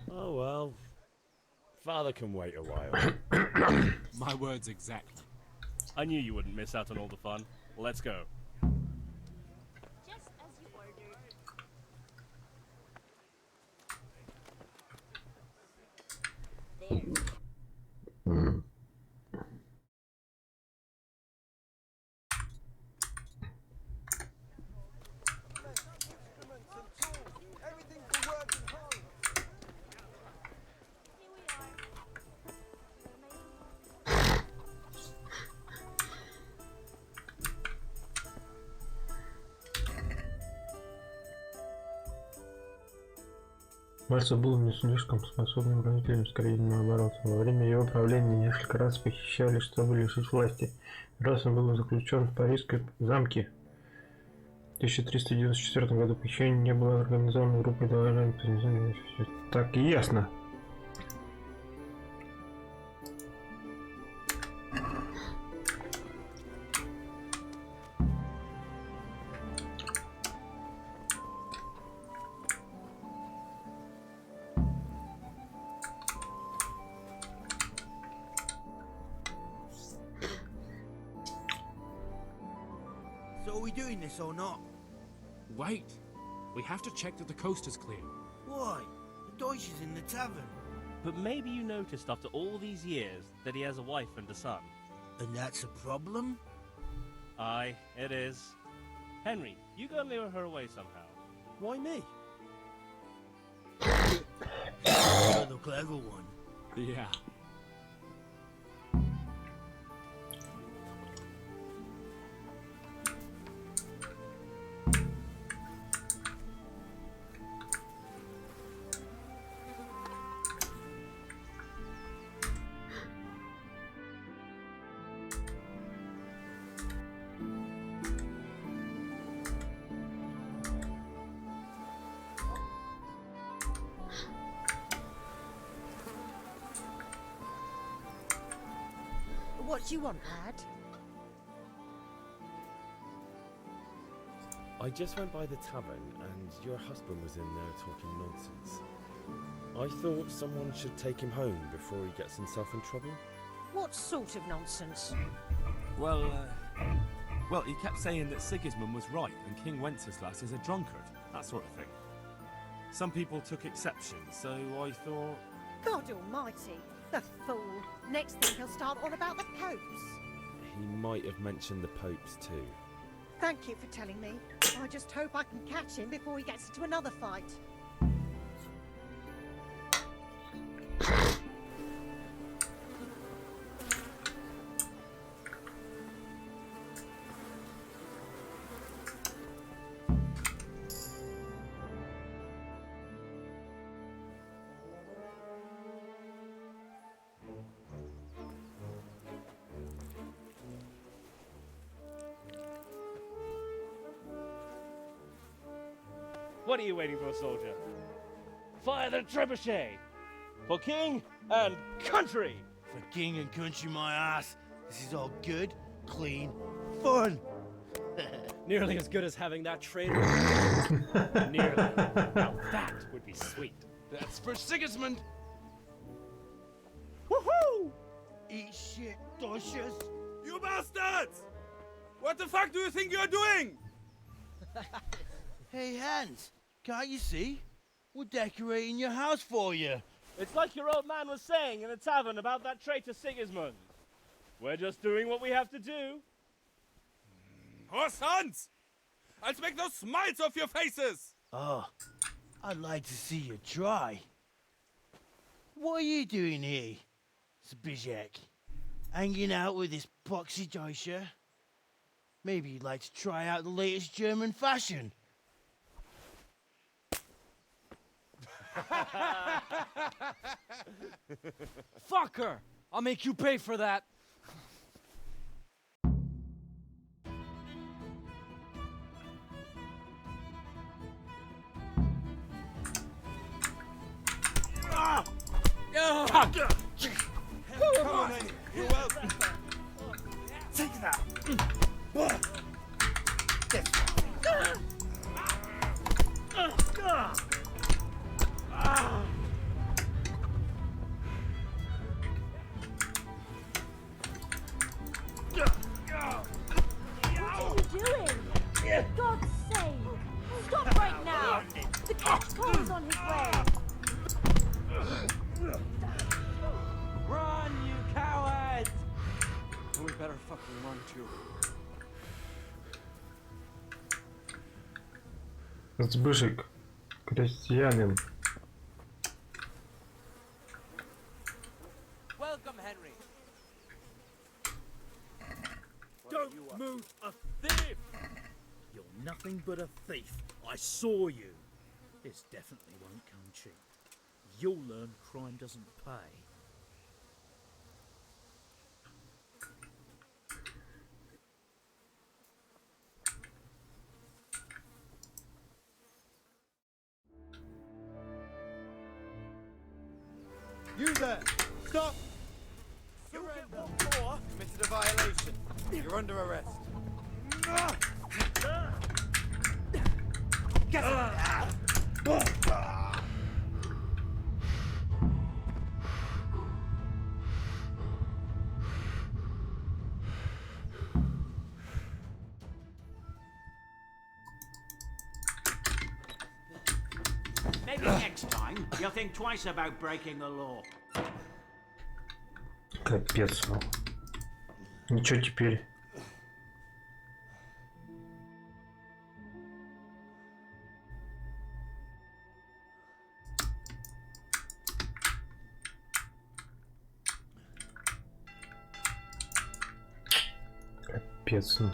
Oh well. Father can wait a while. My words exactly. I knew you wouldn't miss out on all the fun. Let's go. Just as you ordered. There. Мальцев был не слишком способным правителем, скорее наоборот. Во время его правления несколько раз похищали, чтобы лишить власти. Раз он был заключен в Парижском замке. В 1394 году похищение не было организовано группой дворян. Так и ясно. So are we doing this or not? Wait. We have to check that the coast is clear. Why? The Deutsch is in the tavern. But maybe you noticed after all these years that he has a wife and a son. And that's a problem? Aye, it is. Henry, you go lure her away somehow. Why me? You're the clever one. Yeah. What do you want, lad? I just went by the tavern and your husband was in there talking nonsense. I thought someone should take him home before he gets himself in trouble. What sort of nonsense? Well, he kept saying that Sigismund was right and King Wenceslas is a drunkard, that sort of thing. Some people took exception, so I thought... God almighty, the fool. Next thing he'll start on about the popes. He might have mentioned the popes too. Thank you for telling me. I just hope I can catch him before he gets into another fight. What are you waiting for, soldier? Fire the trebuchet! For king and country! For king and country, my ass. This is all good, clean, fun. Nearly as good as having that traitor. Nearly. Now that would be sweet. That's for Sigismund. Woohoo! Eat shit, doshes. You bastards! What the fuck do you think you're doing? Hey, Hans, can't you see? We're decorating your house for you. It's like your old man was saying in the tavern about that traitor Sigismund. We're just doing what we have to do. Horse Hans! I'll make those smiles off your faces! Oh, I'd like to see you try. What are you doing here, Zbigniew? Hanging out with this poxy Deutscher? Maybe you'd like to try out the latest German fashion. Fuck her! I'll make you pay for that. Ah! Fuck! Come on, Annie. You're welcome. Take that. What are you doing? For God's sake! Stop right now! The cat's on his way! Run, you cowards! We better fucking run too. Збышек. Крестьянин. Welcome, Henry. Don't move a thief! You're nothing but a thief. I saw you. This definitely won't come cheap. You'll learn crime doesn't pay. You there! Stop! Surrender! Committed a violation. You're under arrest. Get Maybe next time you'll think twice about breaking the law. Капец. Ничего теперь. Капец. Ну.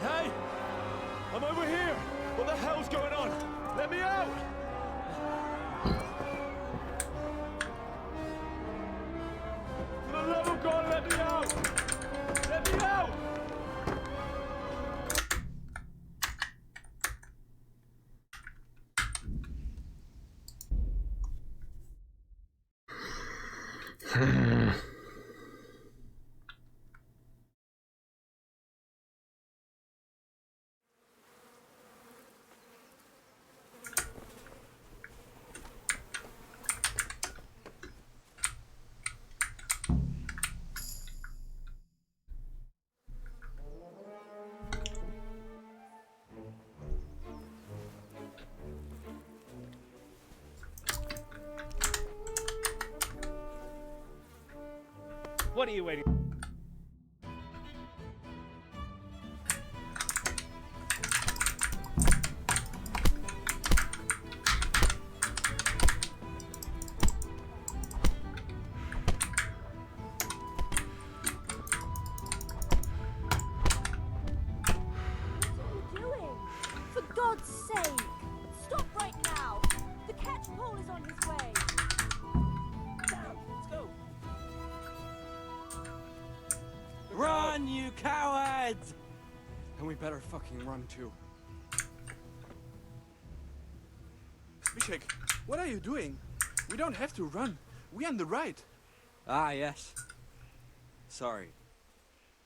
Hey! I'm over here! What the hell's going on? Let me out! For the love of God, let me out! Let me out! What are you waiting? Doing? For God's sake! Stop right now! The catch pole is on his way! Down! Let's go! Run, you cowards! And we better fucking run too. Bishek, what are you doing? We don't have to run. We're on the right. Ah, yes. Sorry.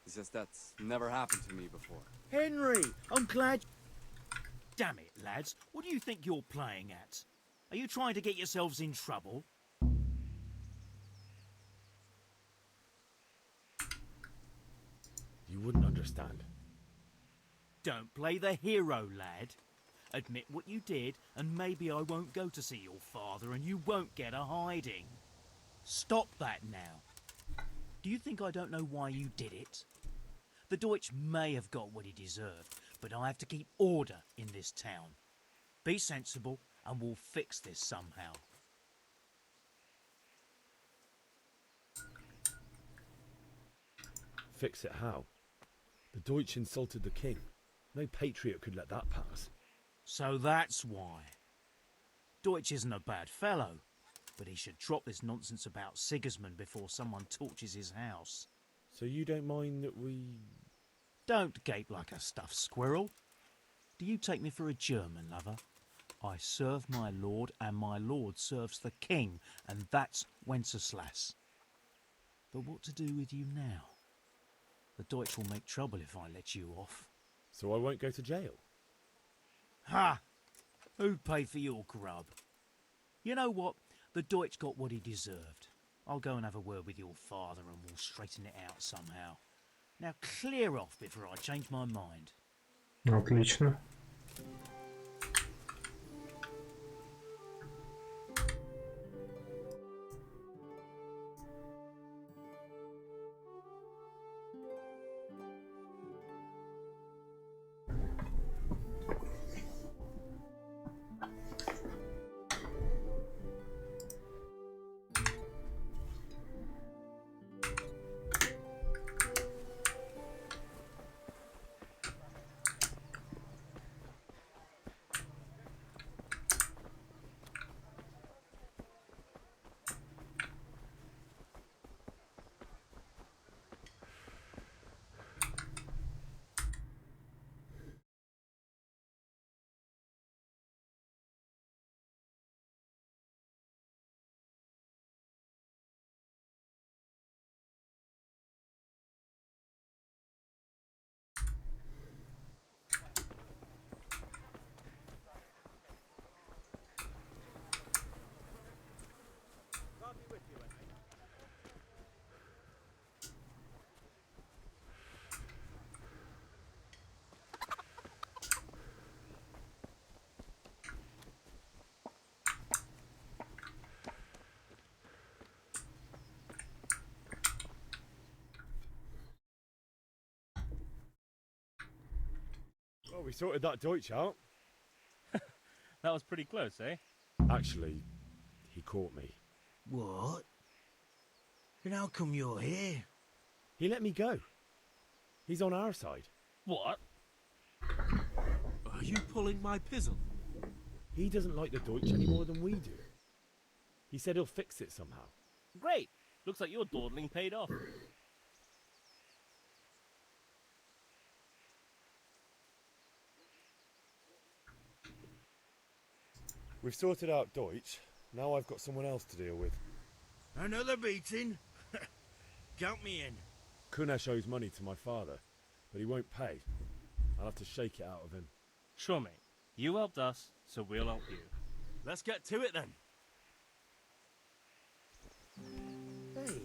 It's just that's never happened to me before. Henry, I'm glad. Damn it, lads. What do you think you're playing at? Are you trying to get yourselves in trouble? You wouldn't understand. Don't play the hero, lad. Admit what you did, and maybe I won't go to see your father and you won't get a hiding. Stop that now. Do you think I don't know why you did it? The Deutsch may have got what he deserved, but I have to keep order in this town. Be sensible, and we'll fix this somehow. Fix it how? The Deutsch insulted the king. No patriot could let that pass. So that's why. Deutsch isn't a bad fellow, but he should drop this nonsense about Sigismund before someone torches his house. So you don't mind that we... Don't gape like a stuffed squirrel. Do you take me for a German lover? I serve my lord, and my lord serves the king, and that's Wenceslas. But what to do with you now? The Deutsch will make trouble if I let you off. So I won't go to jail? Ha! Who'd pay for your grub? You know what? The Deutsch got what he deserved. I'll go and have a word with your father and we'll straighten it out somehow. Now clear off before I change my mind. Отлично. Well, we sorted that Deutsch out. That was pretty close, eh? Actually, he caught me. What? And how come you're here? He let me go. He's on our side. What? Are you pulling my pizzle? He doesn't like the Deutsch any more than we do. He said he'll fix it somehow. Great. Looks like your dawdling paid off. We've sorted out Deutsch. Now I've got someone else to deal with. Another beating? Count me in. Kunesh owes money to my father, but he won't pay. I'll have to shake it out of him. Sure, mate. You helped us, so we'll help you. Let's get to it then. Hey.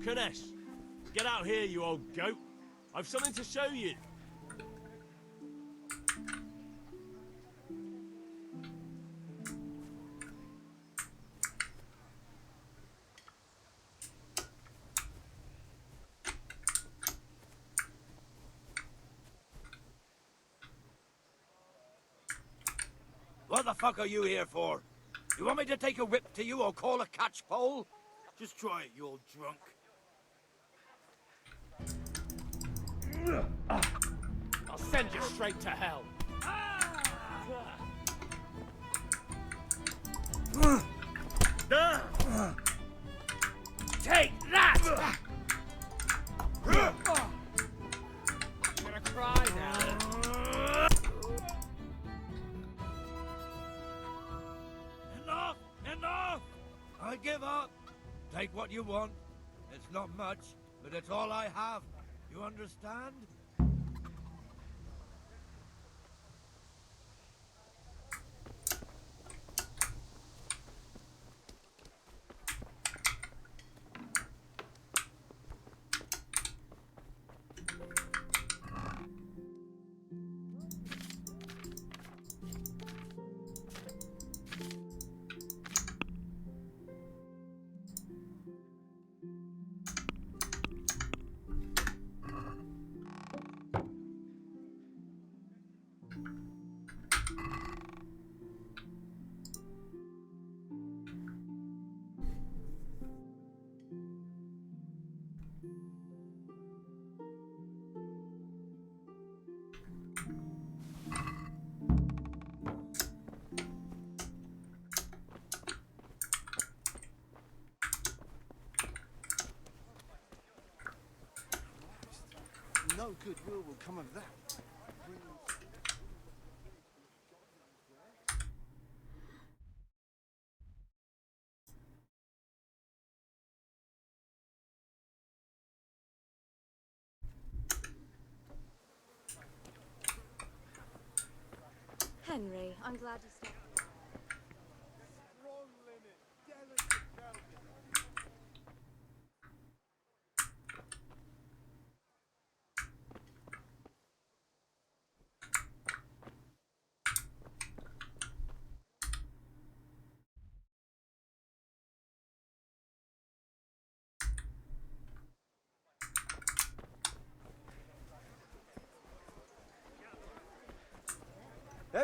Kunesh, get out here, you old goat. I've something to show you. What the fuck are you here for? You want me to take a whip to you or call a catchpole? Just try it, you old drunk. I'll send you straight to hell. Take that! I'm gonna cry now. Enough! Enough! I give up. Take what you want. It's not much, but it's all I have. You understand? No goodwill will come of that. Henry, I'm glad you stopped. Strong linen, delicate velvet.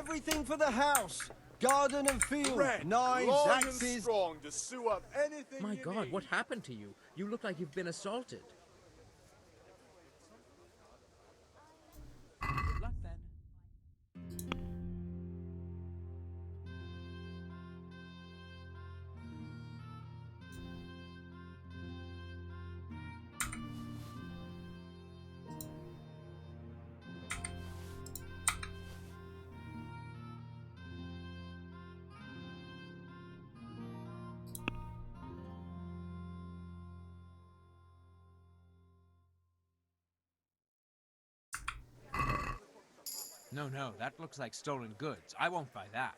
Everything for the house. Garden and field. Red, Knives, long and axes. strong to sew up anything My you God, need. what happened to you? You look like you've been assaulted. Good luck then. No, that looks like stolen goods. I won't buy that.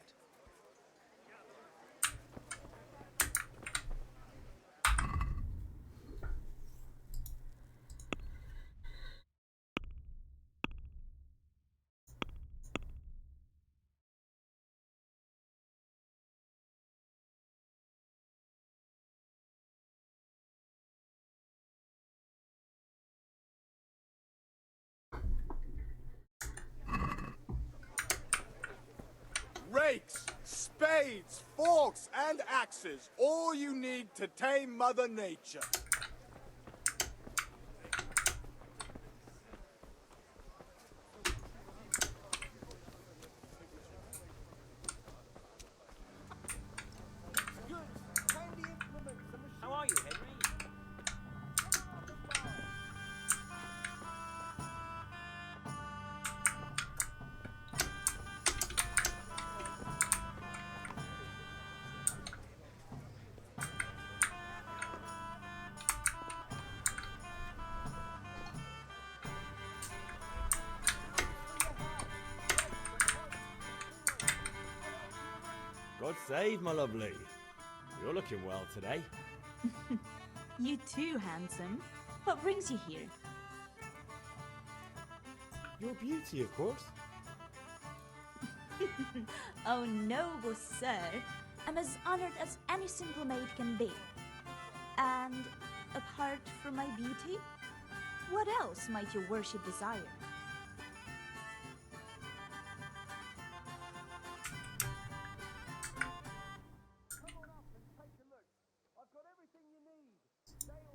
Rakes, spades, forks, and axes. All you need to tame Mother Nature. How are you, Henry? God save, my lovely. You're looking well today. You too, handsome. What brings you here? Your beauty, of course. Oh, noble sir. I'm as honored as any simple maid can be. And apart from my beauty, what else might your worship desire?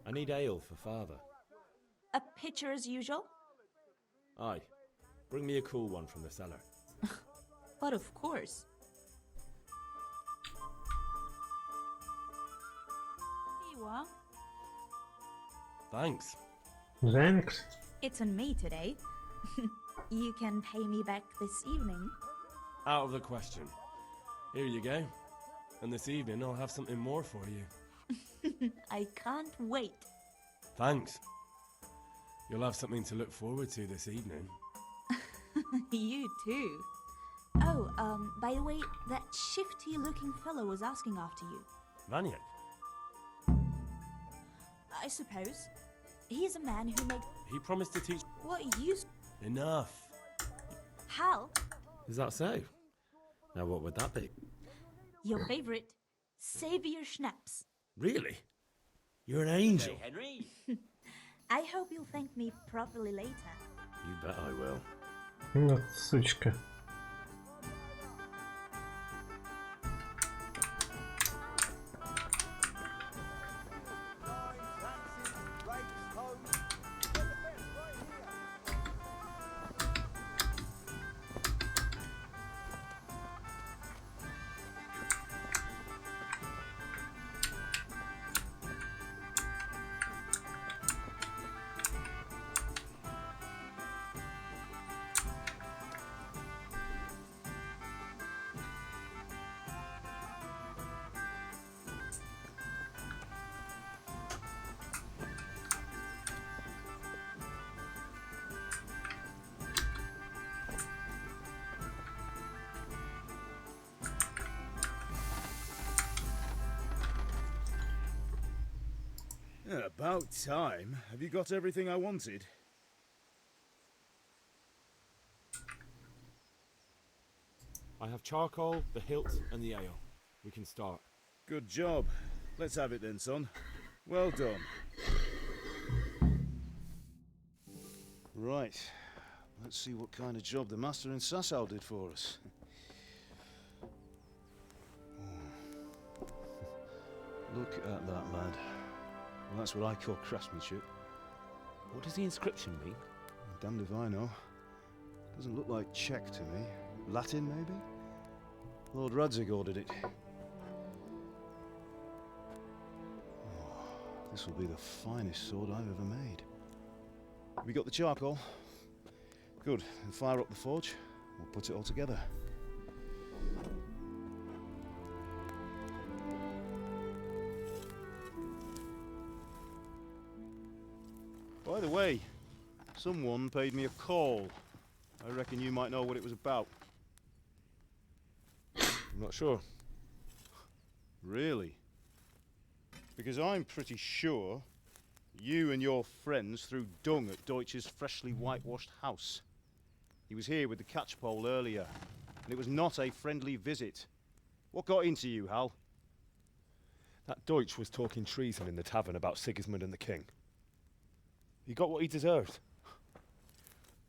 I need ale for father. A pitcher as usual? Aye. Bring me a cool one from the cellar. But of course. Here you are. Thanks. Thanks. It's on me today. You can pay me back this evening. Out of the question. Here you go. And this evening I'll have something more for you. I can't wait. Thanks. You'll have something to look forward to this evening. You too. Oh, by the way, that shifty-looking fellow was asking after you. Vaniak. I suppose. He's a man who makes... He promised to teach... What you... Enough. Hal, Is that so? Now what would that be? your favorite, Savior Schnapps. Really? You're an angel. Hey, Henry. I hope you'll thank me properly later. You bet I will. Вот сучка. Yeah, about time. Have you got everything I wanted? I have charcoal, the hilt, and the ale. We can start. Good job. Let's have it then, son. Well done. Right. Let's see what kind of job the master in Sasau did for us. Look at that, lad. Well, that's what I call craftsmanship. What does the inscription mean? Damned if I know. Doesn't look like Czech to me. Latin, maybe? Lord Radzig ordered it. Oh, this will be the finest sword I've ever made. Have you got the charcoal? Good. Then fire up the forge. We'll put it all together. By the way, someone paid me a call. I reckon you might know what it was about. I'm not sure. Really? Because I'm pretty sure you and your friends threw dung at Deutsch's freshly whitewashed house. He was here with the catchpole earlier, and it was not a friendly visit. What got into you, Hal? That Deutsch was talking treason in the tavern about Sigismund and the king. He got what he deserved.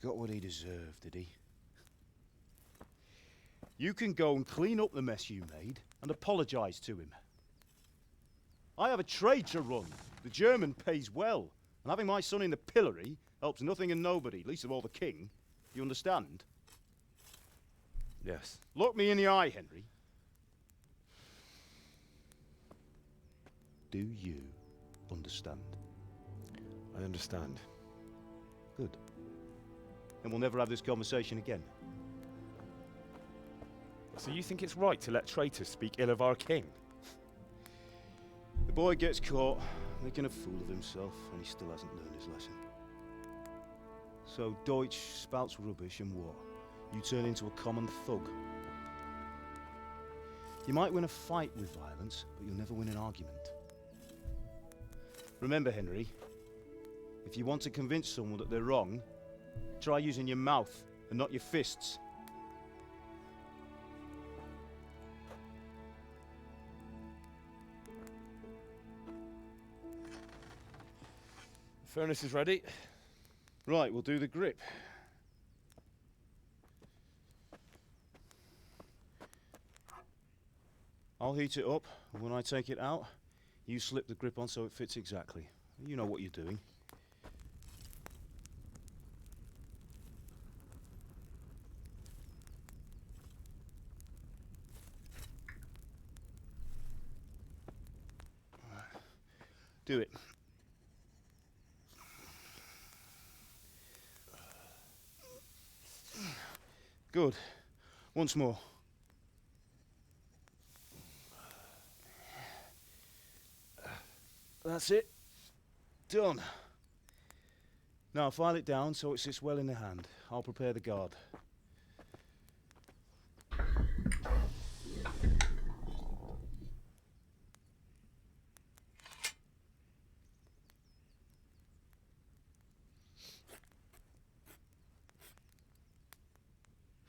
Got what he deserved, did he? You can go and clean up the mess you made and apologise to him. I have a trade to run. The German pays well, and having my son in the pillory helps nothing and nobody, least of all the king. You understand? Yes. Look me in the eye, Henry. Do you understand? I understand. Good. And we'll never have this conversation again. So you think it's right to let traitors speak ill of our king? The boy gets caught making a fool of himself, and he still hasn't learned his lesson. So Deutsch spouts rubbish, and what? You turn into a common thug. You might win a fight with violence, but you'll never win an argument. Remember, Henry, if you want to convince someone that they're wrong, try using your mouth and not your fists. The furnace is ready. Right, we'll do the grip. I'll heat it up, and when I take it out, you slip the grip on so it fits exactly. You know what you're doing. Do it. Good. Once more. That's it. Done. Now file it down so it sits well in the hand. I'll prepare the guard.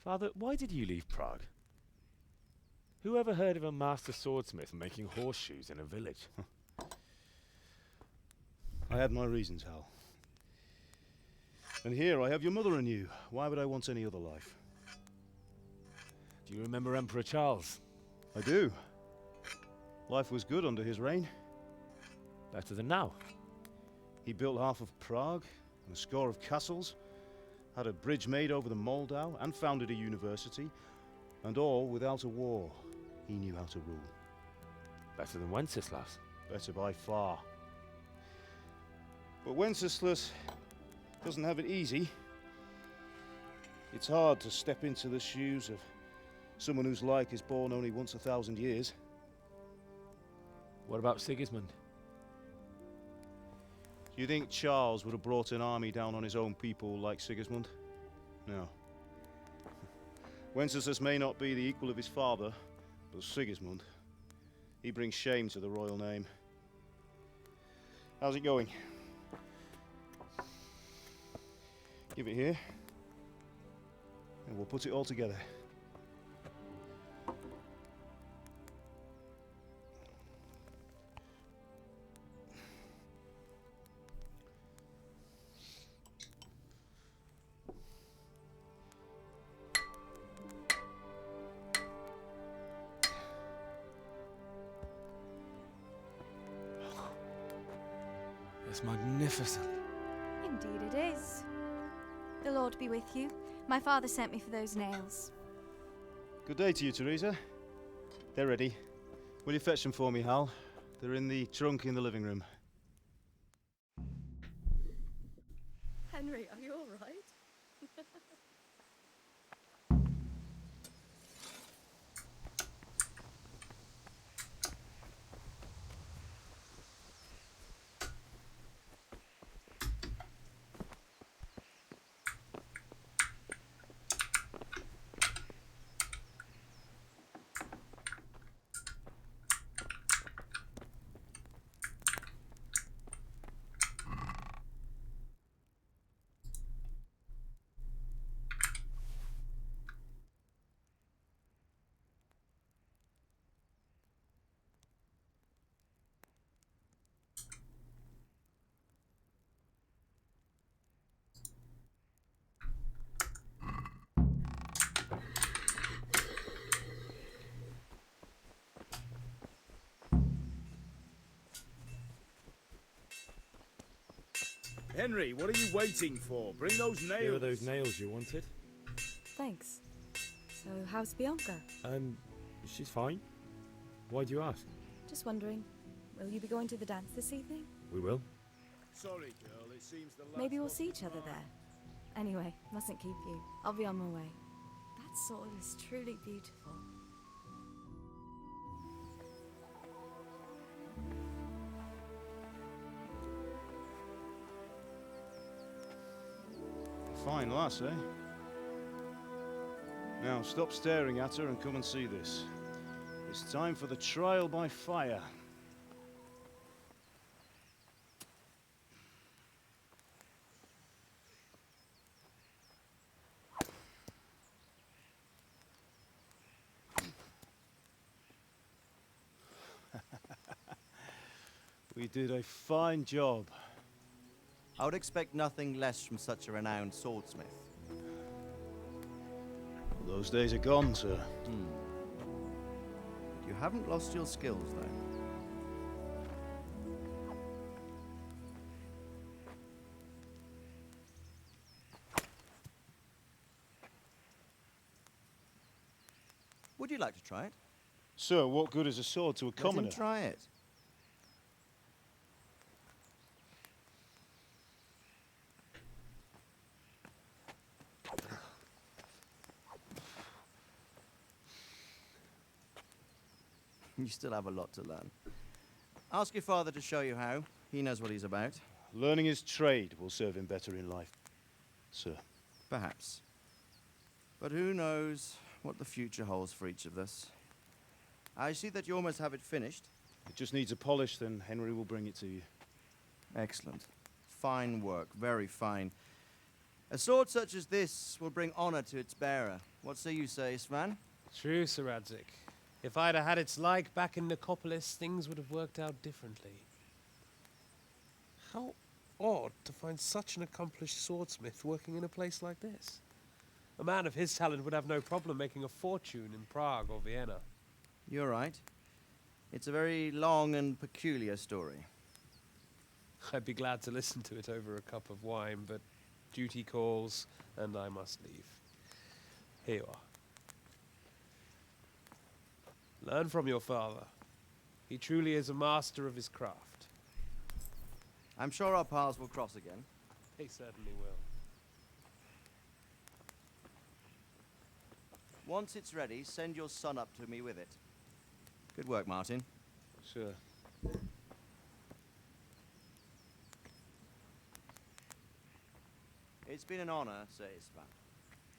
Father, why did you leave Prague? Who ever heard of a master swordsmith making horseshoes in a village? I had my reasons, Hal. And here I have your mother and you. Why would I want any other life? Do you remember Emperor Charles? I do. Life was good under his reign. Better than now. He built half of Prague and a score of castles, had a bridge made over the Moldau, and founded a university, and all without a war. He knew how to rule. Better than Wenceslas. Better by far. But Wenceslas doesn't have it easy. It's hard to step into the shoes of someone whose like is born only once 1,000 years. What about Sigismund? Do you think Charles would have brought an army down on his own people like Sigismund? No. Wenceslas may not be the equal of his father, but Sigismund, he brings shame to the royal name. How's it going? Give it here, and we'll put it all together. It's magnificent. Indeed it is. The Lord be with you. My father sent me for those nails. Good day to you, Teresa. They're ready. Will you fetch them for me, Hal? They're in the trunk in the living room. Henry, are you all right? Henry, what are you waiting for? Bring those nails. Here are those nails you wanted. Thanks. So, how's Bianca? She's fine. Why do you ask? Just wondering, will you be going to the dance this evening? We will. Sorry, girl, it seems the Maybe we'll see each other there. Anyway, mustn't keep you. I'll be on my way. That soil is truly beautiful. Fine lass, eh? Now, stop staring at her and come and see this. It's time for the trial by fire. We did a fine job. I would expect nothing less from such a renowned swordsmith. Well, those days are gone, sir. You haven't lost your skills, though. Would you like to try it? Sir, what good is a sword to a commoner? Let him try it. You still have a lot to learn. Ask your father to show you how. He knows what he's about. Learning his trade will serve him better in life, sir. Perhaps. But who knows what the future holds for each of us. I see that you almost have it finished. It just needs a polish, then Henry will bring it to you. Excellent. Fine work, very fine. A sword such as this will bring honor to its bearer. What say you, Svan? True, Sir Radzik. If I'd have had its like back in Nicopolis, things would have worked out differently. How odd to find such an accomplished swordsmith working in a place like this. A man of his talent would have no problem making a fortune in Prague or Vienna. You're right. It's a very long and peculiar story. I'd be glad to listen to it over a cup of wine, but duty calls, and I must leave. Here you are. Learn from your father. He truly is a master of his craft. I'm sure our paths will cross again. He certainly will. Once it's ready, send your son up to me with it. Good work, Martin. Sure. It's been an honor, Sir Isvan.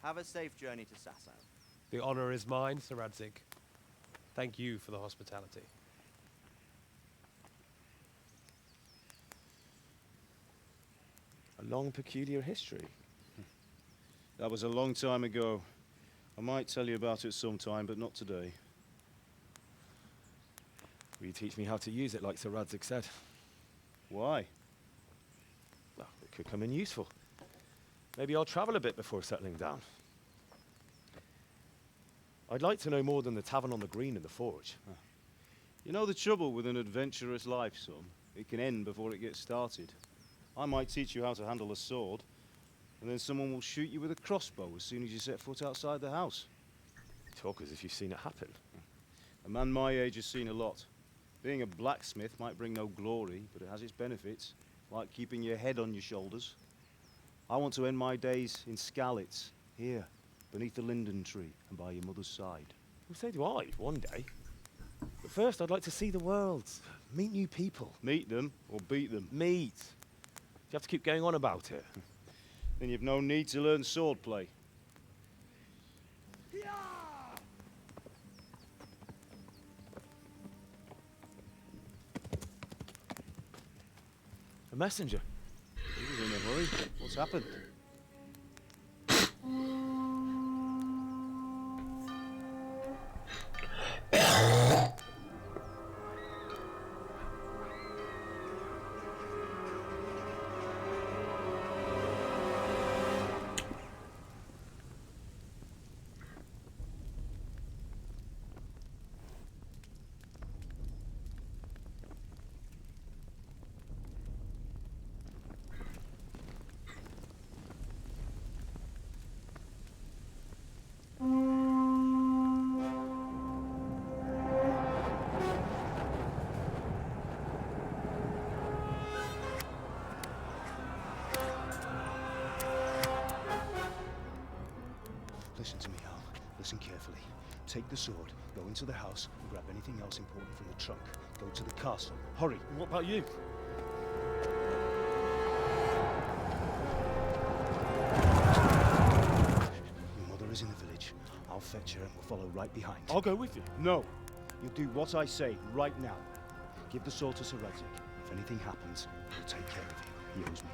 Have a safe journey to Sasau. The honor is mine, Sir Radzik. Thank you for the hospitality. A long, peculiar history. That was a long time ago. I might tell you about it sometime, but not today. Will you teach me how to use it, like Sir Radzik said? Why? Well, it could come in useful. Maybe I'll travel a bit before settling down. I'd like to know more than the tavern on the green and the forge. You know the trouble with an adventurous life, son? It can end before it gets started. I might teach you how to handle a sword, and then someone will shoot you with a crossbow as soon as you set foot outside the house. You talk as if you've seen it happen. A man my age has seen a lot. Being a blacksmith might bring no glory, but it has its benefits, like keeping your head on your shoulders. I want to end my days in Skalitz, here, beneath the linden tree and by your mother's side. Well, so do I, one day. But first, I'd like to see the world, meet new people. Meet them or beat them? Meet. You have to keep going on about it. Then you've no need to learn swordplay. A messenger. He was in a hurry. What's happened? Listen to me, Hal. Listen carefully. Take the sword, go into the house, and grab anything else important from the trunk. Go to the castle. Hurry. What about you? Your mother is in the village. I'll fetch her and we'll follow right behind. I'll go with you. No. You'll do what I say right now. Give the sword to Sir Radzik. If anything happens, he'll take care of you. He owes me.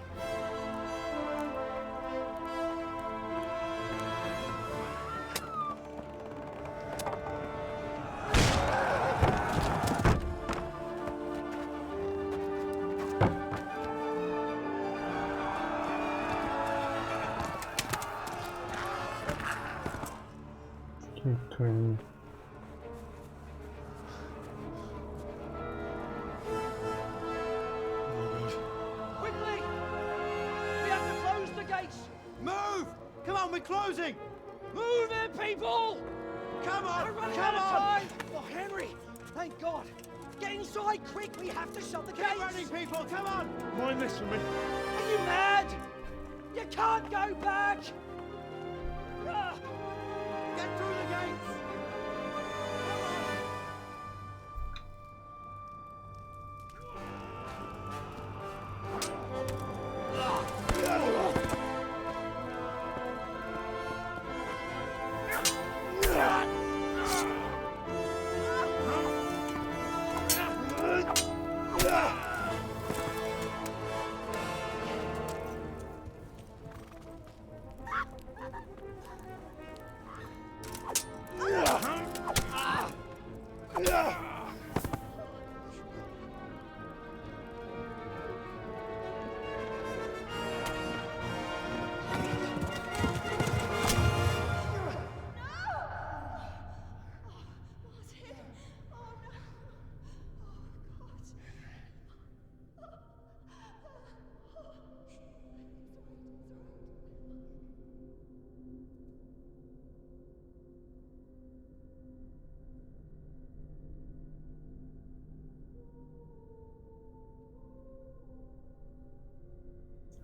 Твою. Quickly! We have to close the gates! Move! Come on, we're closing! Move it, people! Come on! We're running Come out of on! time! Oh, Henry! Thank God! Get inside, quick! We have to shut the gates! Get running, people! Come on! Mind this for me. Are you mad? You can't go back! Ah! Get through the gates!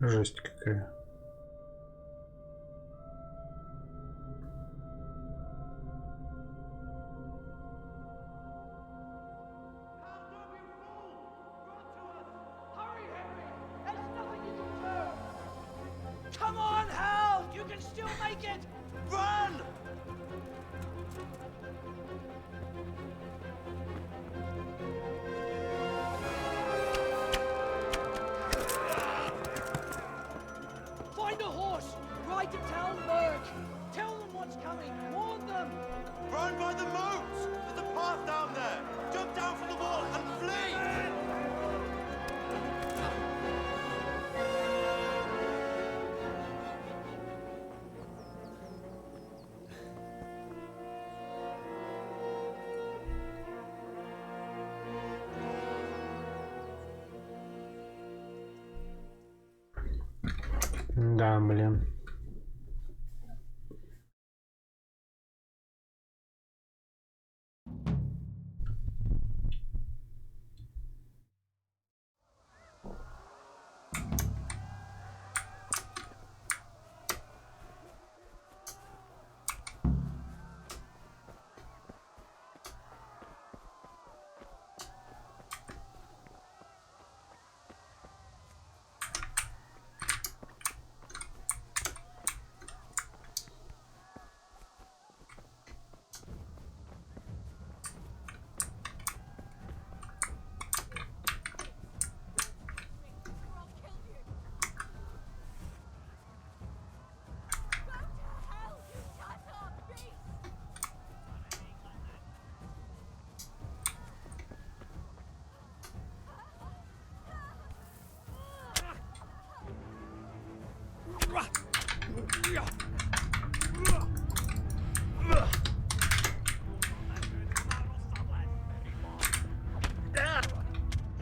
Жесть какая. Come on, Hal! You can still make it! Run! Find a horse! Ride to town, Berg! Tell them what's coming! Warn them! Run by the moat! There's a path down there! Jump down from the wall and flee! Да, блин.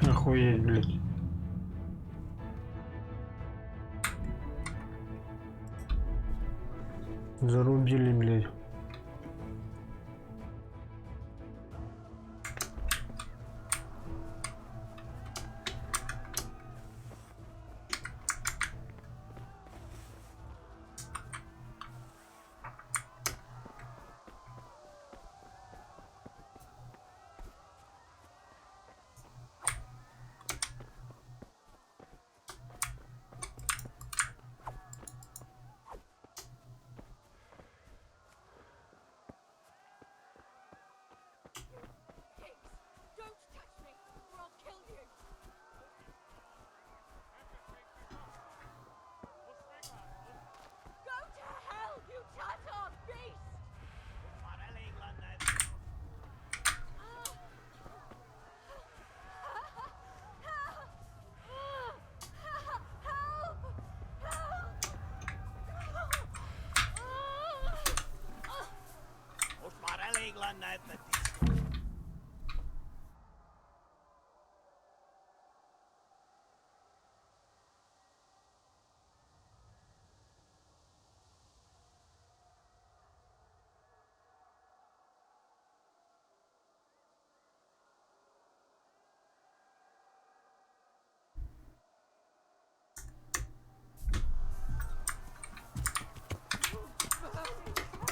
Охуеть, блядь. Зарубили, блядь.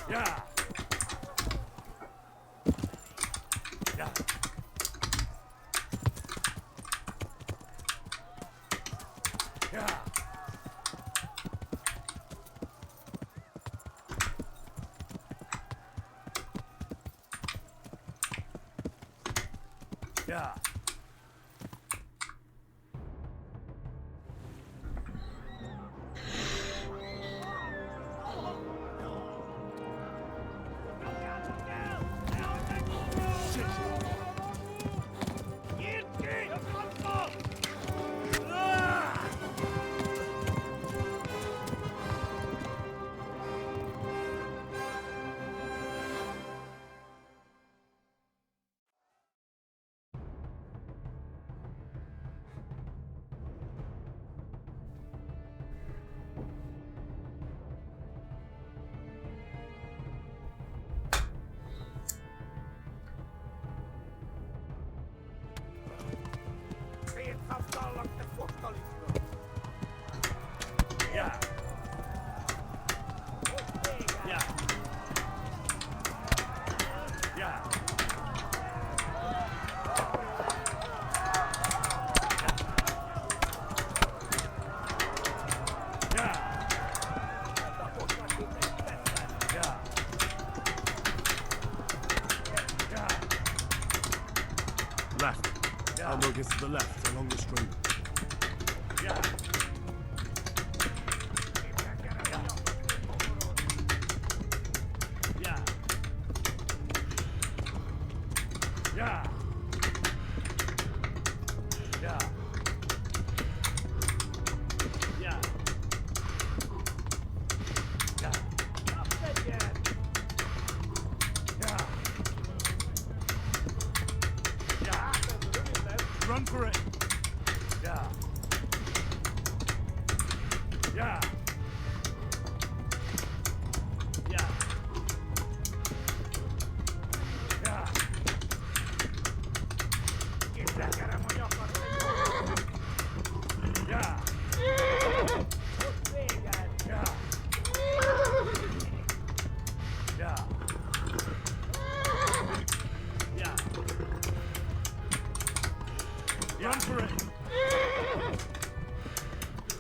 Yeah. Yeah. Yeah. Yeah. Yeah. Yeah. Yeah. Left. Elbow gets to the left, along the string. Yeah. Yeah. Yeah. Yeah. Yeah. Yeah. Yeah. Yeah. Run for it. Yeah.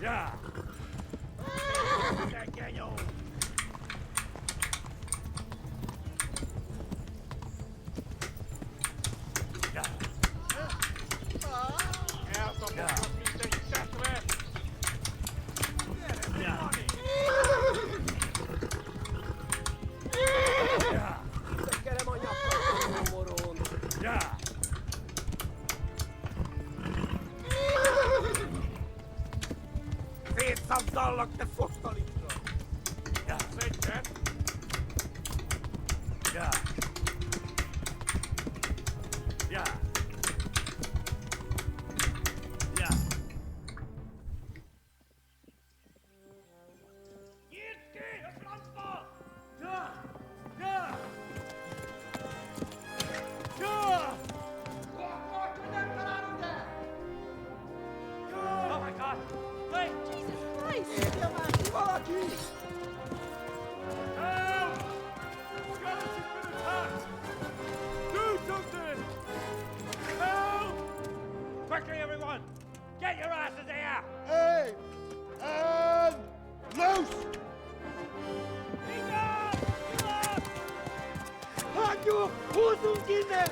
Yeah. Pequeño. Oh my God! Wait! Jesus Christ! Help! Scarlet has been attacked! Do something! Help! Quickly, everyone! Get your asses here! Hey! And loose! Hajo, Hosungine!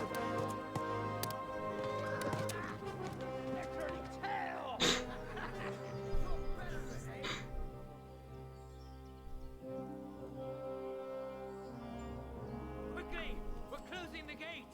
Quickly! We're closing the gate!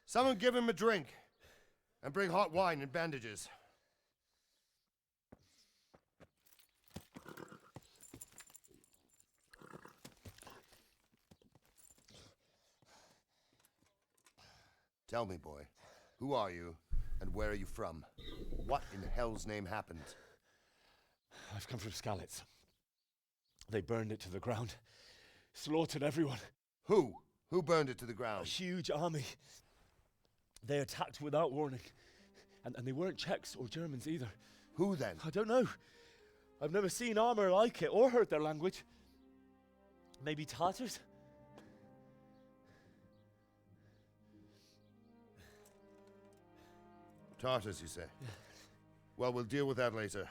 Someone give him a drink. And bring hot wine and bandages. Tell me, boy, who are you and where are you from? What in hell's name happened? I've come from Skalitz. They burned it to the ground. Slaughtered everyone. Who? Who burned it to the ground? A huge army. They attacked without warning. And they weren't Czechs or Germans either. Who then? I don't know. I've never seen armor like it or heard their language. Maybe Tatars? Tartars, you say? Yeah. Well, we'll deal with that later.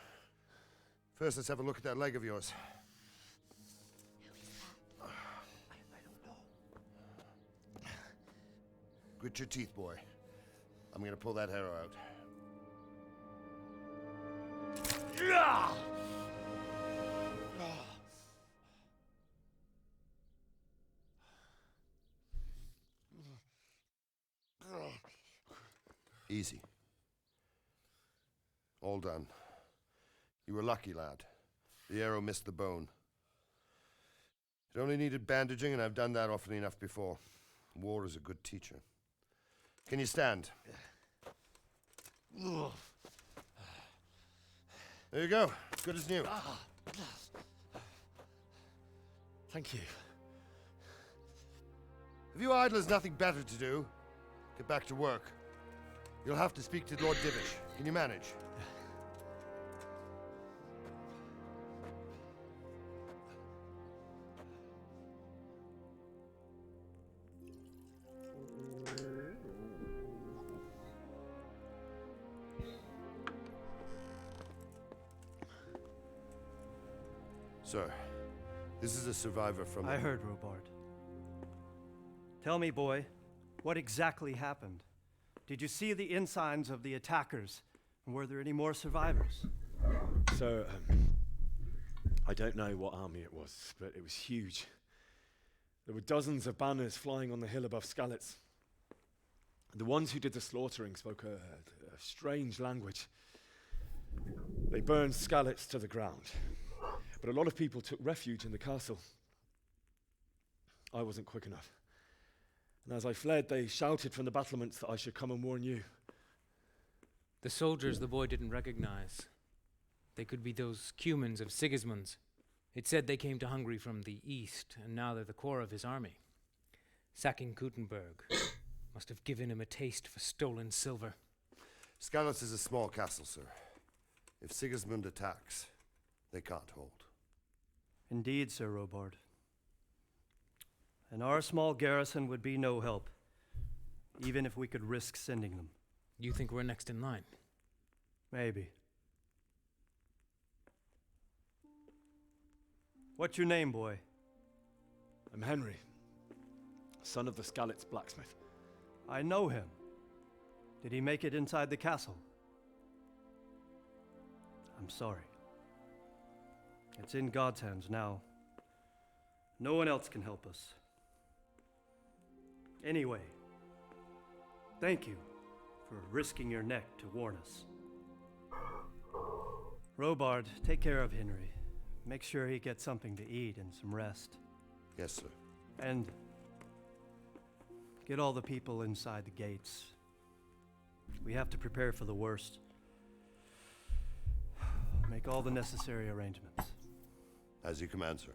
First, let's have a look at that leg of yours. I don't know. Grit your teeth, boy. I'm gonna pull that arrow out. Yeah! Easy. All done. You were lucky, lad. The arrow missed the bone. It only needed bandaging, and I've done that often enough before. War is a good teacher. Can you stand? There you go. Good as new. Thank you. If you idlers nothing better to do, get back to work. You'll have to speak to Lord Divish. Can you manage? Sir, this is a survivor from... I heard, Robard. Tell me, boy, what exactly happened? Did you see the ensigns of the attackers? And were there any more survivors? So, I don't know what army it was, but it was huge. There were dozens of banners flying on the hill above Skalitz. The ones who did the slaughtering spoke a strange language. They burned Skalitz to the ground. But a lot of people took refuge in the castle. I wasn't quick enough. And as I fled, they shouted from the battlements that I should come and warn you. The soldiers the boy didn't recognize. They could be those Cumans of Sigismund's. It said they came to Hungary from the east, and now they're the core of his army. Sacking Gutenberg must have given him a taste for stolen silver. Skalitz is a small castle, sir. If Sigismund attacks, they can't hold. Indeed, Sir Robard. And our small garrison would be no help, even if we could risk sending them. You think we're next in line? Maybe. What's your name, boy? I'm Henry, son of the Skalitz blacksmith. I know him. Did he make it inside the castle? I'm sorry. It's in God's hands now. No one else can help us. Anyway, thank you for risking your neck to warn us. Robard, take care of Henry. Make sure he gets something to eat and some rest. Yes, sir. And get all the people inside the gates. We have to prepare for the worst. Make all the necessary arrangements. As you command, sir.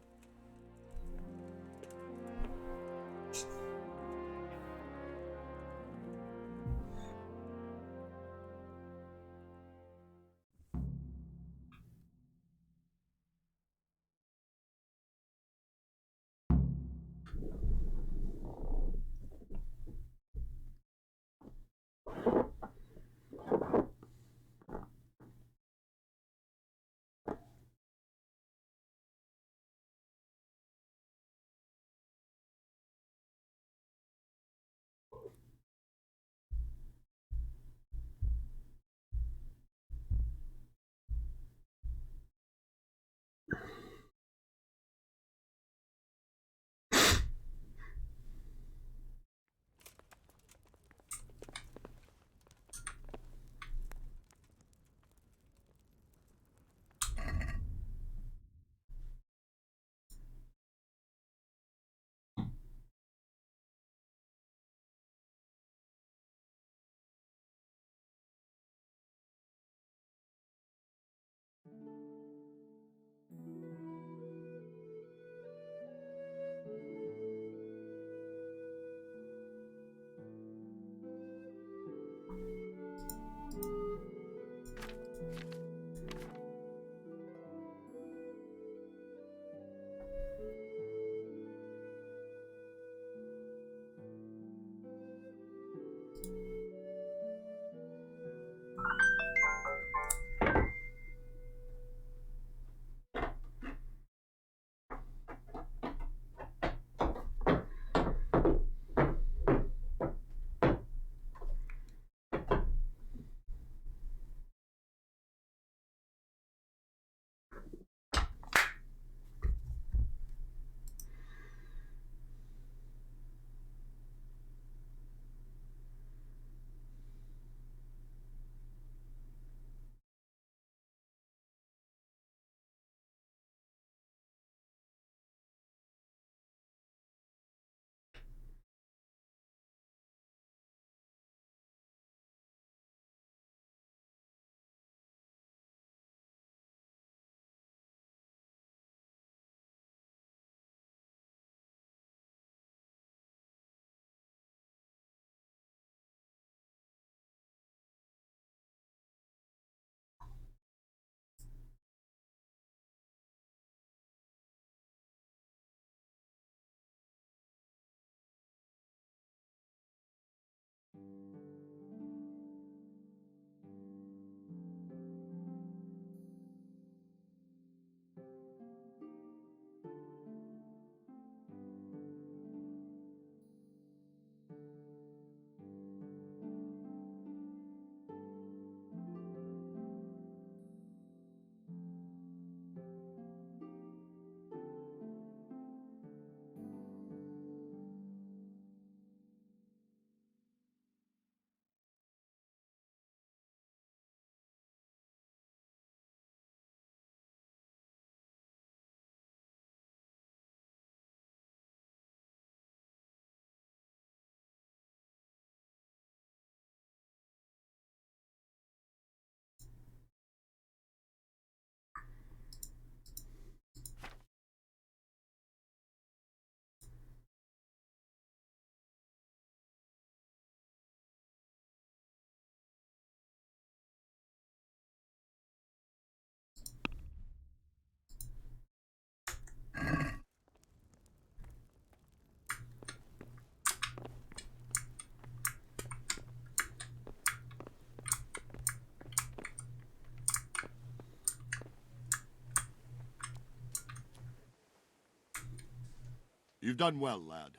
You've done well, lad.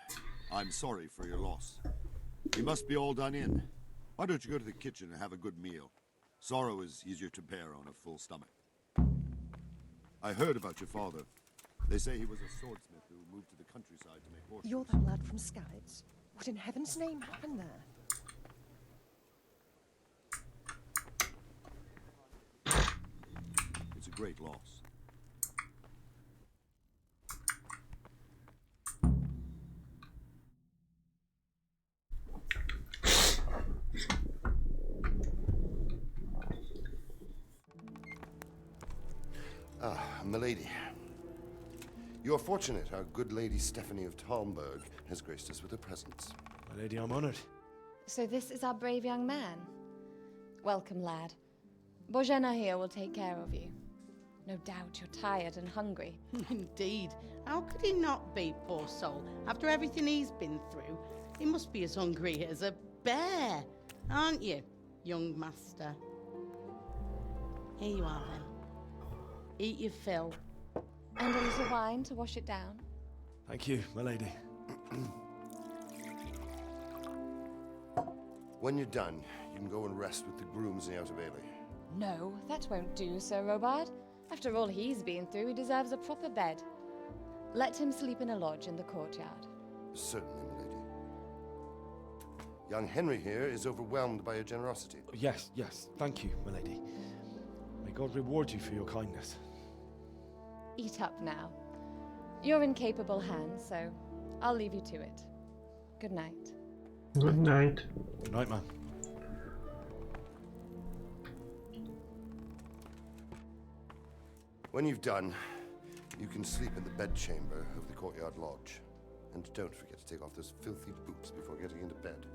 I'm sorry for your loss. You must be all done in. Why don't you go to the kitchen and have a good meal? Sorrow is easier to bear on a full stomach. I heard about your father. They say he was a swordsmith who moved to the countryside to make horses. You're that lad from Scouts? What in heaven's name happened there? It's a great loss. Ah, milady. You are fortunate our good lady Stephanie of Talmberg has graced us with her presence. My lady, I'm honored. So this is our brave young man. Welcome, lad. Bojena here will take care of you. No doubt you're tired and hungry. Indeed. How could he not be, poor soul? After everything he's been through, he must be as hungry as a bear, aren't you, young master? Here you are, then. Eat your fill. And a little wine to wash it down. Thank you, my lady. When you're done, you can go and rest with the grooms in the Outer Bailey. No, that won't do, Sir Robard. After all he's been through, he deserves a proper bed. Let him sleep in a lodge in the courtyard. Certainly, milady. Young Henry here is overwhelmed by your generosity. Yes, yes, thank you, my lady. May God reward you for your kindness. Eat up now. You're in capable hands, so I'll leave you to it. Good night. Good night. Good night, ma'am. When you've done, you can sleep in the bedchamber of the courtyard lodge. And don't forget to take off those filthy boots before getting into bed.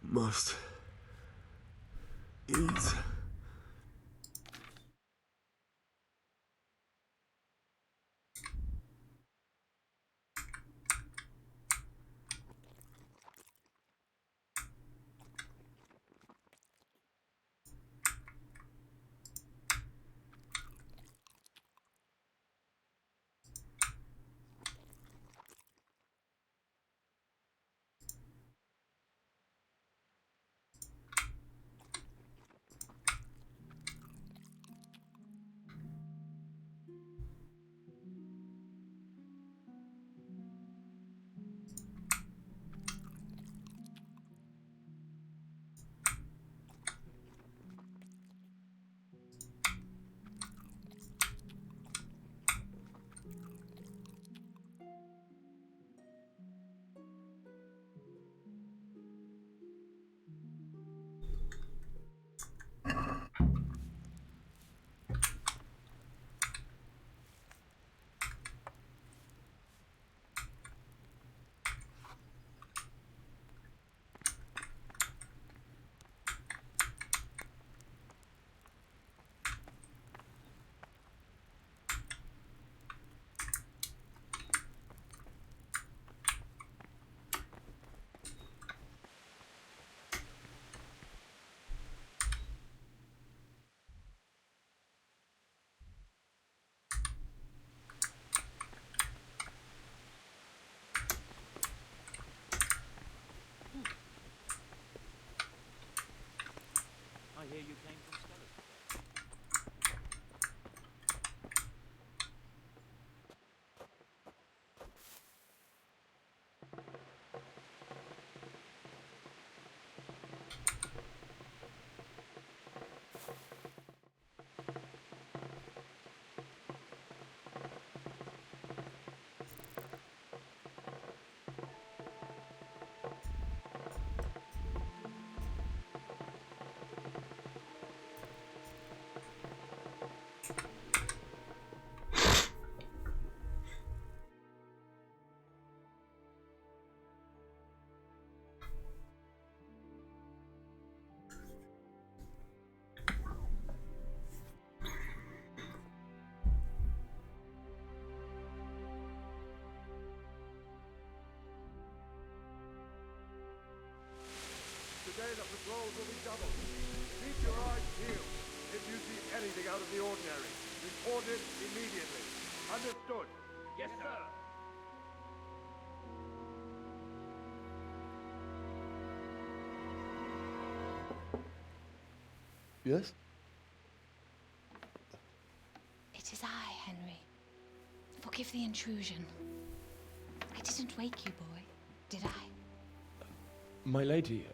Must eat. trouble. Keep your eyes peeled. If you see anything out of the ordinary, report it immediately. Understood? Yes, sir. Yes? It is I, Henry. Forgive the intrusion. I didn't wake you, boy, did I? My lady,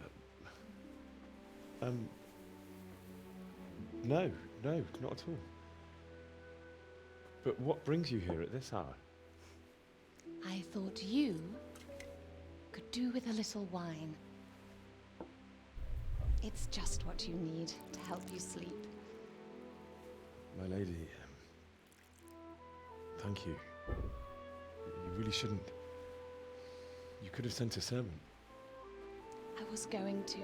no, not at all. But what brings you here at this hour? I thought you could do with a little wine. It's just what you need to help you sleep. My lady, thank you. You really shouldn't. You could have sent a servant. I was going to,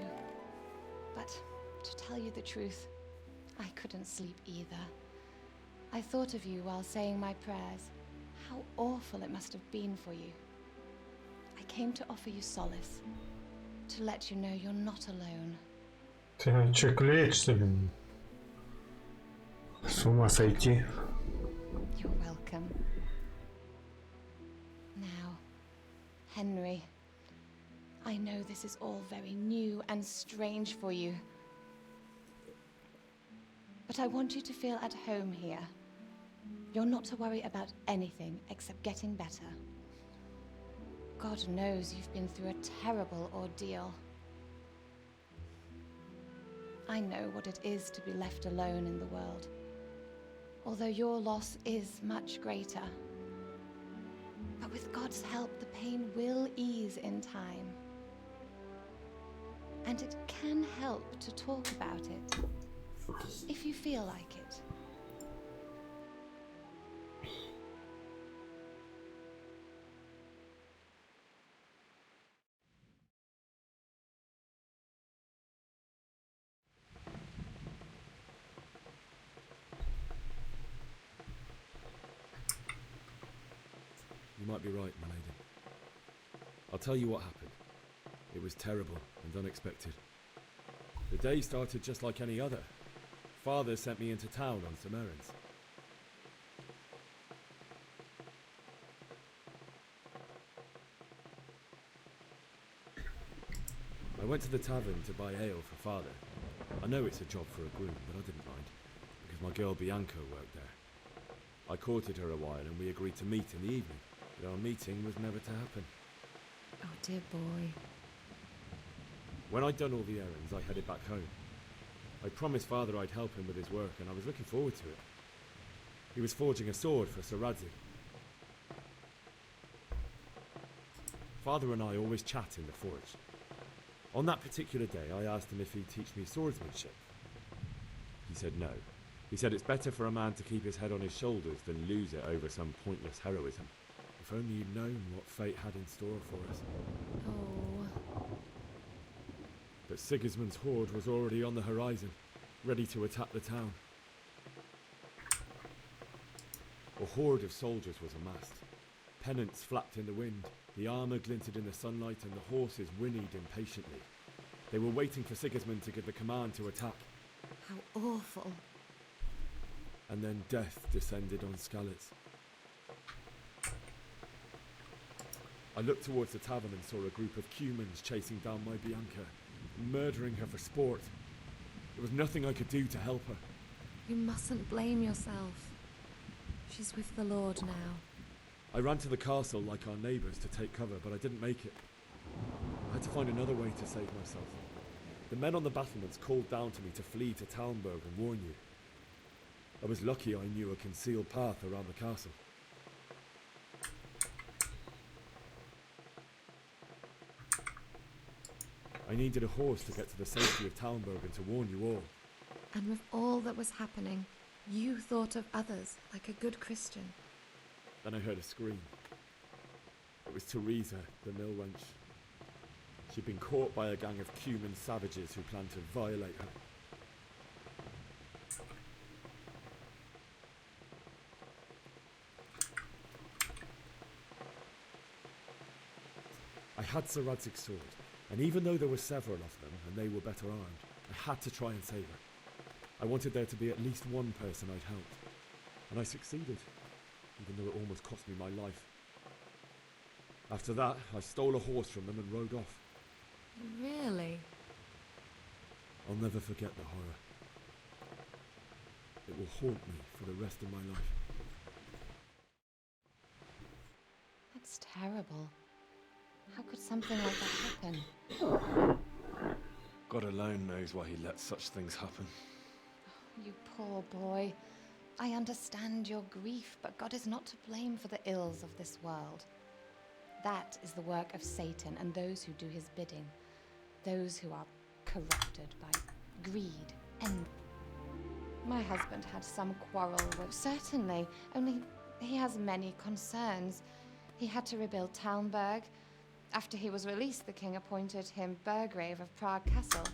but to tell you the truth, I couldn't sleep either. I thought of you while saying my prayers. How awful it must have been for you. I came to offer you solace, to let you know you're not alone. Ты че, клеить, что ли? С ума сойти. You're welcome. Now, Henry, I know this is all very new and strange for you, but I want you to feel at home here. You're not to worry about anything except getting better. God knows you've been through a terrible ordeal. I know what it is to be left alone in the world, although your loss is much greater. But with God's help, the pain will ease in time. And it can help to talk about it, if you feel like it. You might be right, my lady. I'll tell you what happened. It was terrible and unexpected. The day started just like any other. Father sent me into town on some errands. I went to the tavern to buy ale for Father. I know it's a job for a groom, but I didn't mind, because my girl Bianca worked there. I courted her a while and we agreed to meet in the evening, but our meeting was never to happen. Oh, dear boy. When I'd done all the errands, I headed back home. I promised Father I'd help him with his work, and I was looking forward to it. He was forging a sword for Sir Radzig. Father and I always chat in the forge. On that particular day, I asked him if he'd teach me swordsmanship. He said no. He said it's better for a man to keep his head on his shoulders than lose it over some pointless heroism. If only you'd known what fate had in store for us. Oh. But Sigismund's horde was already on the horizon, ready to attack the town. A horde of soldiers was amassed. Pennants flapped in the wind, the armour glinted in the sunlight, and the horses whinnied impatiently. They were waiting for Sigismund to give the command to attack. How awful. And then death descended on Skalitz. I looked towards the tavern and saw a group of Cumans chasing down my Bianca, murdering her for sport. There was nothing I could do to help her. You mustn't blame yourself. She's with the Lord now. I ran to the castle like our neighbours to take cover, but I didn't make it. I had to find another way to save myself. The men on the battlements called down to me to flee to Talmberg and warn you. I was lucky I knew a concealed path around the castle. I needed a horse to get to the safety of Talmberg and to warn you all. And with all that was happening, you thought of others like a good Christian. Then I heard a scream. It was Teresa, the mill wench. She'd been caught by a gang of Cuman savages who planned to violate her. I had Sir Radzig's sword, and even though there were several of them, and they were better armed, I had to try and save her. I wanted there to be at least one person I'd helped. And I succeeded, even though it almost cost me my life. After that, I stole a horse from them and rode off. Really? I'll never forget the horror. It will haunt me for the rest of my life. That's terrible. How could something like that happen? God alone knows why he lets such things happen. You poor boy. I understand your grief, but God is not to blame for the ills of this world. That is the work of Satan and those who do his bidding. Those who are corrupted by greed and... My husband had some quarrel with... Certainly, only he has many concerns. He had to rebuild Talmberg. After he was released, the king appointed him Burgrave of Prague Castle.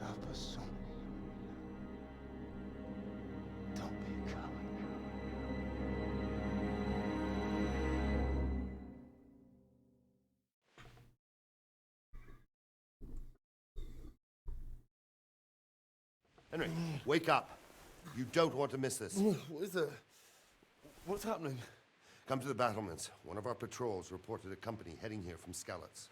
Help us, son. Don't be a coward. Henry, wake up. You don't want to miss this. What is it? What's happening? Come to the battlements. One of our patrols reported a company heading here from Skalitz.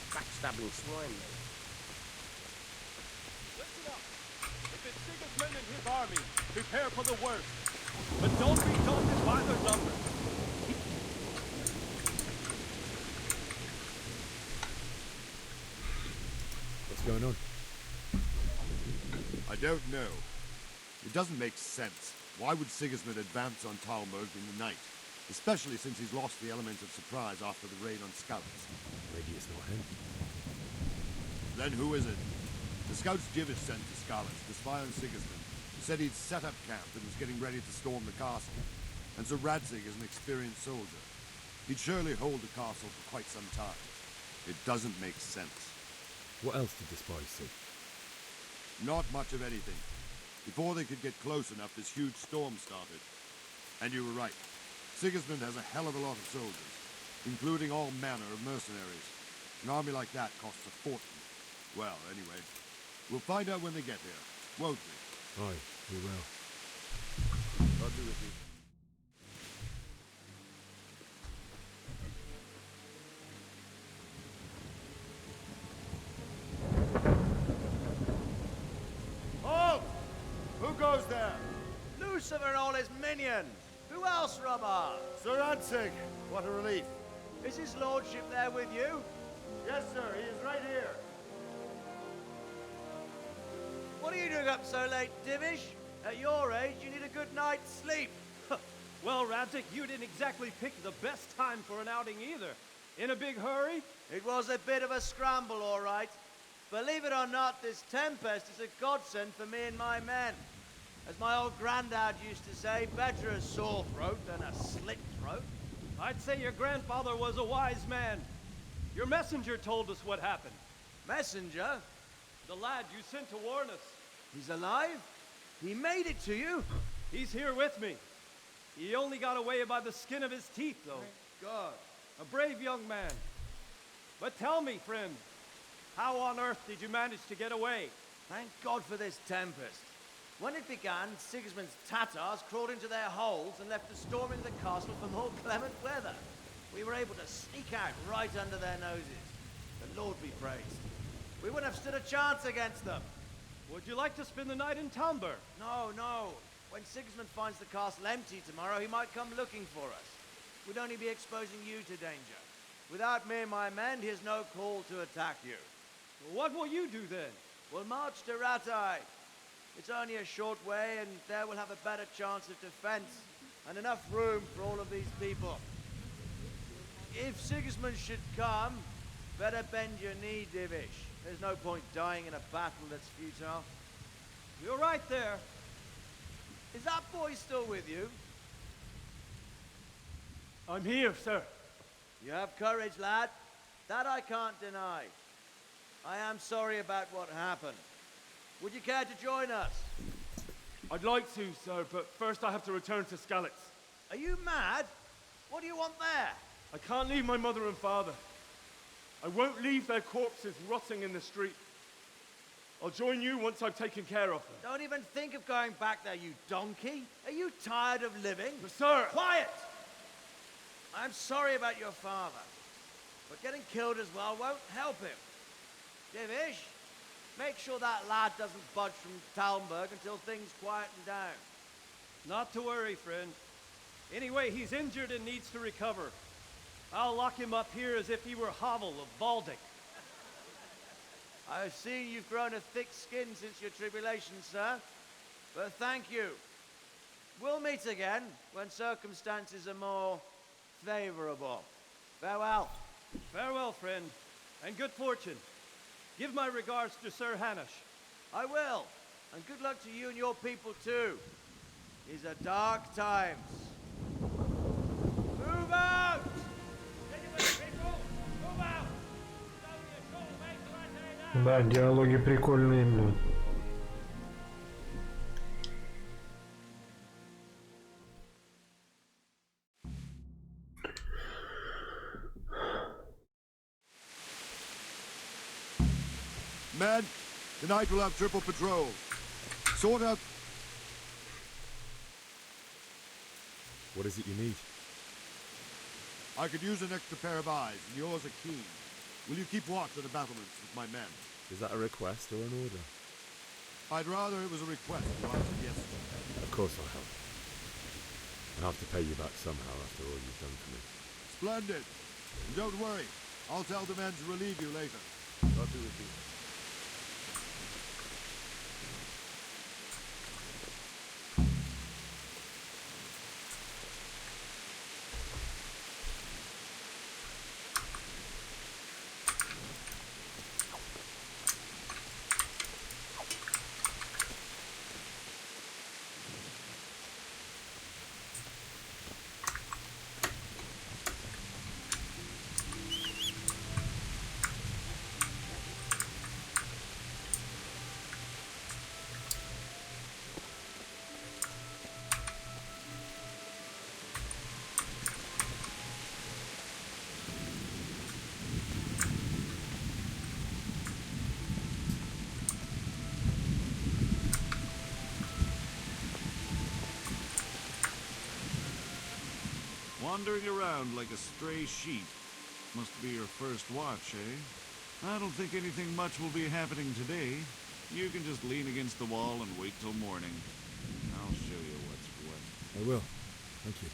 Backstabbing swine, mate. Listen up! If it's Sigismund and his army, prepare for the worst. But don't be daunted by their numbers. What's going on? I don't know. It doesn't make sense. Why would Sigismund advance on Talmberg in the night? Especially since he's lost the element of surprise after the raid on scouts. Maybe it's not him. Then who is it? The scouts Jivish sent to Skalitz to spy on Sigismund, who said he'd set up camp and was getting ready to storm the castle. And Sir Radzig is an experienced soldier. He'd surely hold the castle for quite some time. It doesn't make sense. What else did the spies see? Not much of anything. Before they could get close enough, this huge storm started. And you were right. Sigismund has a hell of a lot of soldiers, including all manner of mercenaries. An army like that costs a fortune. Well, anyway, we'll find out when they get here, won't we? Aye, we will. God be with you. Halt! Who goes there? Lucifer and all his minions. Who else, Robber? Sir Radzig, what a relief. Is his lordship there with you? Yes, sir, he is right here. What are you doing up so late, Divish? At your age, you need a good night's sleep. Well, Radzig, you didn't exactly pick the best time for an outing either. In a big hurry? It was a bit of a scramble, all right. Believe it or not, this tempest is a godsend for me and my men. As my old granddad used to say, better a sore throat than a slit throat. I'd say your grandfather was a wise man. Your messenger told us what happened. Messenger? The lad you sent to warn us. He's alive? He made it to you? He's here with me. He only got away by the skin of his teeth, though. God. A brave young man. But tell me, friend, how on earth did you manage to get away? Thank God for this tempest. When it began, Sigismund's Tatars crawled into their holes and left us storming the castle for more clement weather. We were able to sneak out right under their noses. The Lord be praised. We wouldn't have stood a chance against them. Would you like to spend the night in Talmberg? No, no. When Sigismund finds the castle empty tomorrow, he might come looking for us. We'd only be exposing you to danger. Without me and my men, he has no call to attack you. What will you do then? We'll march to Ratai. It's only a short way, and there we'll have a better chance of defense, and enough room for all of these people. If Sigismund should come, better bend your knee, Divish. There's no point dying in a battle that's futile. You're right there. Is that boy still with you? I'm here, sir. You have courage, lad. That I can't deny. I am sorry about what happened. Would you care to join us? I'd like to, sir, but first I have to return to Skalitz. Are you mad? What do you want there? I can't leave my mother and father. I won't leave their corpses rotting in the street. I'll join you once I've taken care of them. Don't even think of going back there, you donkey. Are you tired of living? But sir! Quiet! I'm sorry about your father, but getting killed as well won't help him. Divish, make sure that lad doesn't budge from Talmberg until things quieten down. Not to worry, friend. Anyway, he's injured and needs to recover. I'll lock him up here as if he were Havel of Baldic. I've seen you've grown a thick skin since your tribulation, sir. But thank you. We'll meet again when circumstances are more favorable. Farewell. Farewell, friend, and good fortune. Give my regards to Sir Hanush. I will. And good luck to you and your people, too. These are dark times. Move out! Да, диалоги прикольные, блин. Men, tonight we'll have triple patrol. Sort out... What is it you need? I could use an extra pair of eyes, and yours are keen. Will you keep watch at the battlements with my men? Is that a request or an order? I'd rather it was a request you answered yes to. Of course I'll help. I'll have to pay you back somehow after all you've done for me. Splendid. And don't worry. I'll tell the men to relieve you later. God be with you. Wandering around like a stray sheep. Must be your first watch, eh? I don't think anything much will be happening today. You can just lean against the wall and wait till morning. I'll show you what's what. I will. Thank you.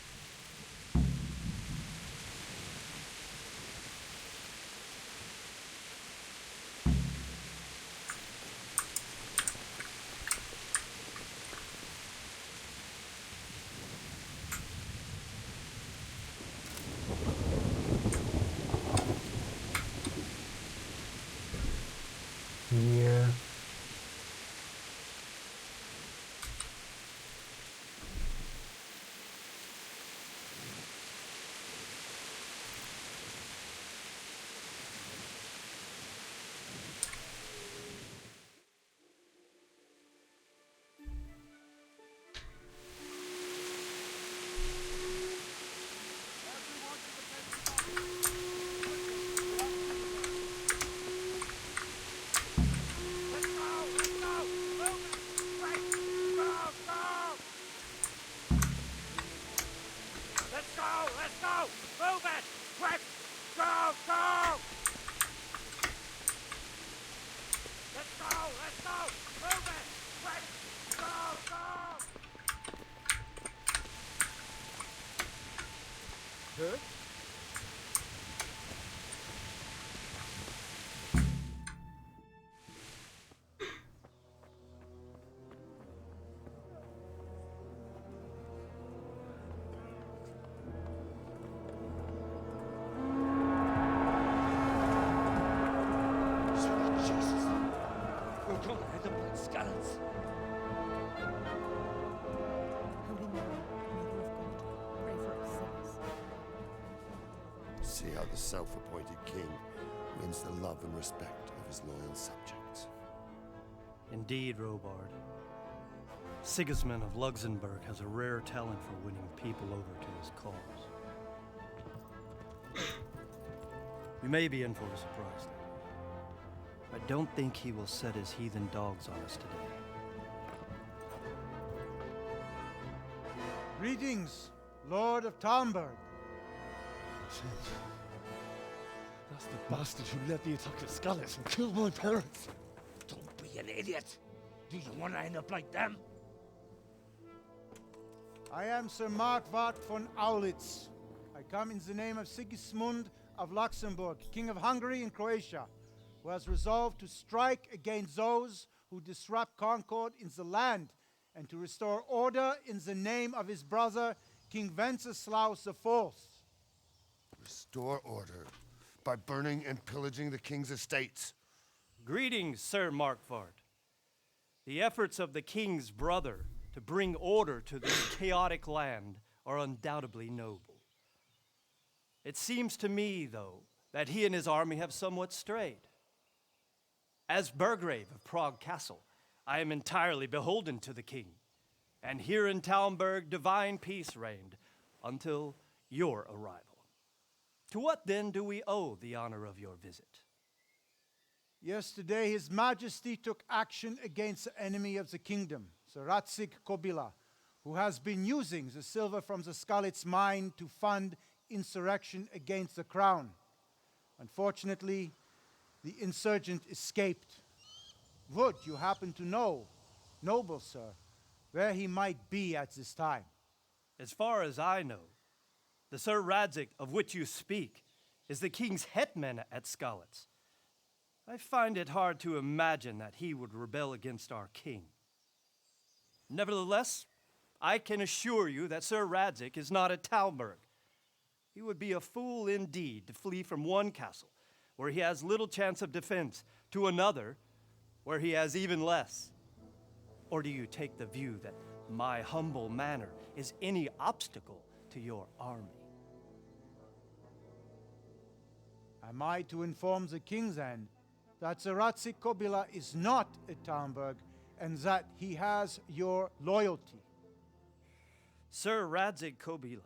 Yeah. heard. Sweet Jesus. We're gonna end up like scallops. Holy Mary, Mother of God, pray for us sinners. See how the self-appointed king wins the love and respect of his loyal subjects. Indeed, Robard. Sigismund of Luxembourg has a rare talent for winning people over to his cause. You may be in for a surprise, though. I don't think he will set his heathen dogs on us today. Greetings, Lord of Talmberg. That's the bastard who led the attack at Scallops and killed my parents. Don't be an idiot. Do you want to end up like them? I am Sir Markwart von Aulitz. I come in the name of Sigismund of Luxembourg, King of Hungary and Croatia, who has resolved to strike against those who disrupt concord in the land and to restore order in the name of his brother, King Wenceslaus IV. Restore order by burning and pillaging the king's estates. Greetings, Sir Markwart. The efforts of the king's brother to bring order to this chaotic land are undoubtedly noble. It seems to me, though, that he and his army have somewhat strayed. As Burgrave of Prague Castle, I am entirely beholden to the king, and here in Talmberg divine peace reigned until your arrival. To what then do we owe the honor of your visit? Yesterday, His Majesty took action against the enemy of the kingdom, Sir Ratzik Kobila, who has been using the silver from the Skalitz mine to fund insurrection against the crown. Unfortunately, the insurgent escaped. Would you happen to know, noble sir, where he might be at this time? As far as I know, the Sir Radzik of which you speak is the king's hetman at Skalitz. I find it hard to imagine that he would rebel against our king. Nevertheless, I can assure you that Sir Radzik is not at Talmberg. He would be a fool indeed to flee from one castle, where he has little chance of defense, to another, where he has even less. Or do you take the view that my humble manner is any obstacle to your army? Am I to inform the king then that Sir Ratzik Kobila is not at Talmberg and that he has your loyalty? Sir Radzik Kobila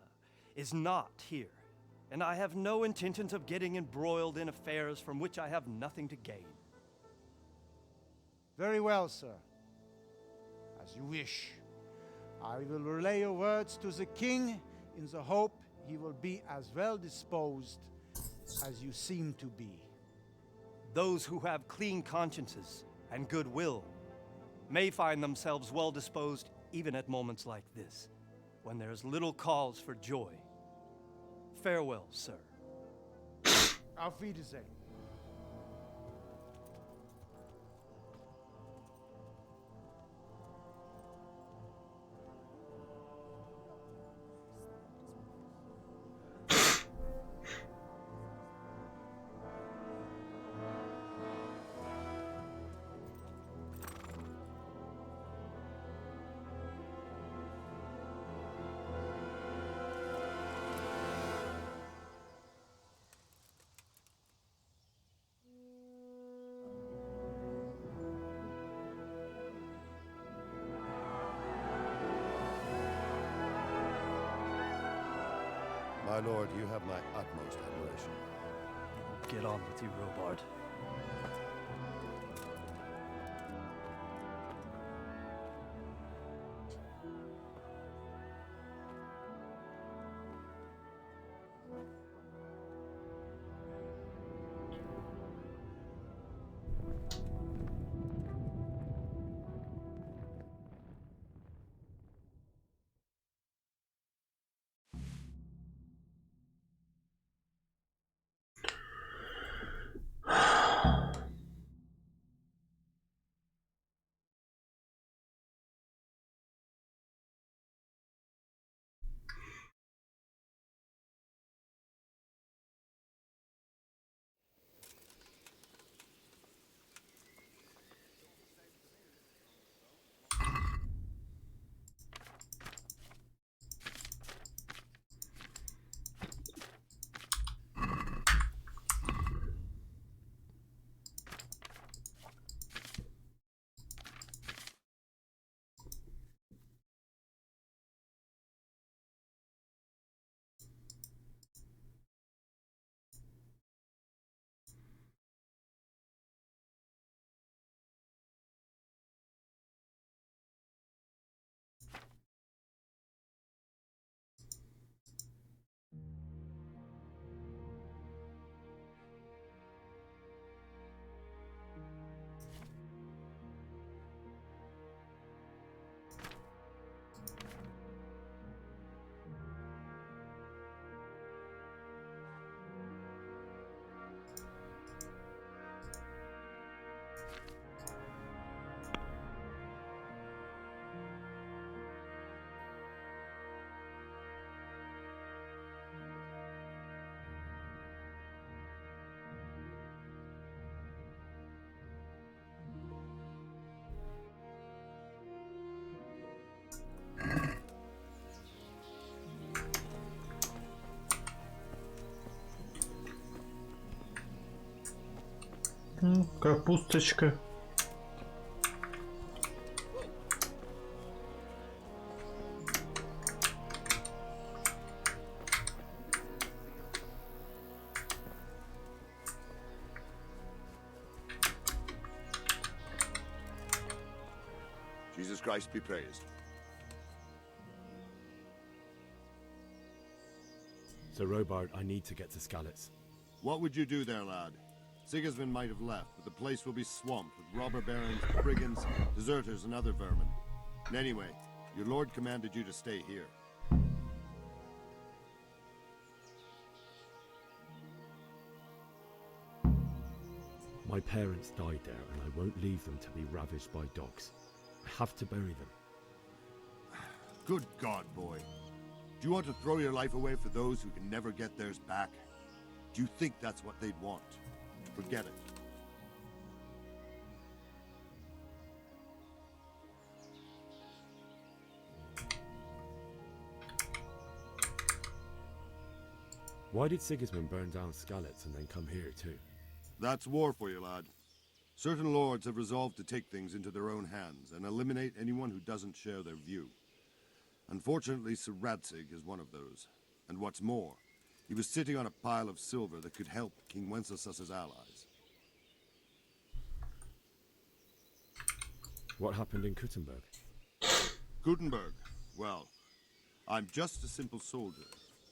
is not here, and I have no intentions of getting embroiled in affairs from which I have nothing to gain. Very well, sir. As you wish. I will relay your words to the king in the hope he will be as well disposed as you seem to be. Those who have clean consciences and goodwill may find themselves well disposed even at moments like this, when there is little cause for joy. Farewell, sir. Auf Wiedersehen. My lord, you have my utmost admiration. Get on with you, Robard. Капусточка. Jesus Christ be praised. Sir Robard, I need to get to Skalitz. What would you do there, lad? Sigismund might have left, but the place will be swamped with robber barons, brigands, deserters, and other vermin. And anyway, your lord commanded you to stay here. My parents died there, and I won't leave them to be ravaged by dogs. I have to bury them. Good God, boy. Do you want to throw your life away for those who can never get theirs back? Do you think that's what they'd want? Forget it. Why did Sigismund burn down Skalitz and then come here too? That's war for you, lad. Certain lords have resolved to take things into their own hands and eliminate anyone who doesn't share their view. Unfortunately, Sir Radzig is one of those. And what's more, he was sitting on a pile of silver that could help King Wenceslas's allies. What happened in Kuttenberg? Gutenberg, well, I'm just a simple soldier,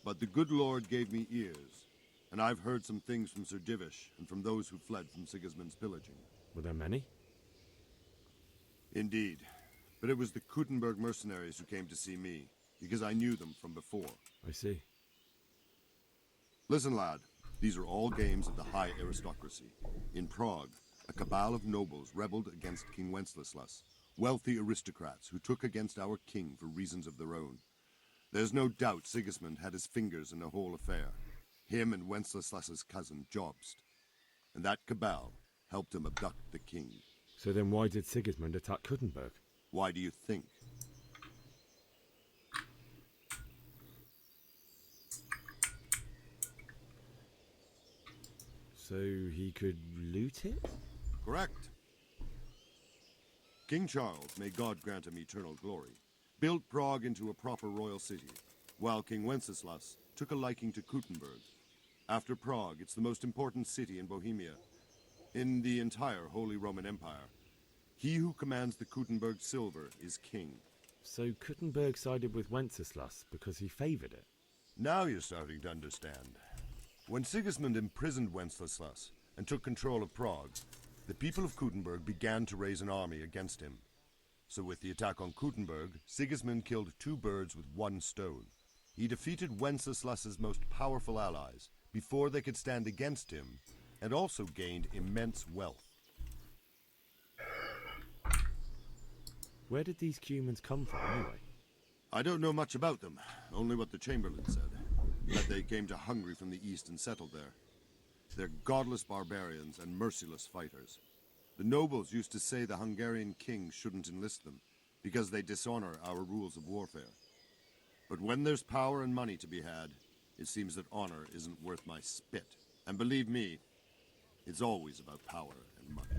but the good Lord gave me ears, and I've heard some things from Sir Divish and from those who fled from Sigismund's pillaging. Were there many? Indeed, but it was the Kuttenberg mercenaries who came to see me, because I knew them from before. I see. Listen, lad, these are all games of the high aristocracy. In Prague, a cabal of nobles rebelled against King Wenceslas, wealthy aristocrats who took against our king for reasons of their own. There's no doubt Sigismund had his fingers in the whole affair. Him and Wenceslas's cousin, Jobst. And that cabal helped him abduct the king. So then why did Sigismund attack Kuttenberg? Why do you think? So he could loot it? Correct. King Charles, may God grant him eternal glory, built Prague into a proper royal city, while King Wenceslas took a liking to Kuttenberg. After Prague, it's the most important city in Bohemia, in the entire Holy Roman Empire. He who commands the Kuttenberg silver is king. So Kuttenberg sided with Wenceslas because he favoured it? Now you're starting to understand. When Sigismund imprisoned Wenceslas and took control of Prague, the people of Kuttenberg began to raise an army against him. So with the attack on Kuttenberg, Sigismund killed two birds with one stone. He defeated Wenceslas's most powerful allies before they could stand against him, and also gained immense wealth. Where did these Cumans come from, anyway? I don't know much about them, only what the Chamberlain said, that they came to Hungary from the east and settled there. They're godless barbarians and merciless fighters. The nobles used to say the Hungarian king shouldn't enlist them, because they dishonor our rules of warfare. But when there's power and money to be had, it seems that honor isn't worth my spit. And believe me, it's always about power and money.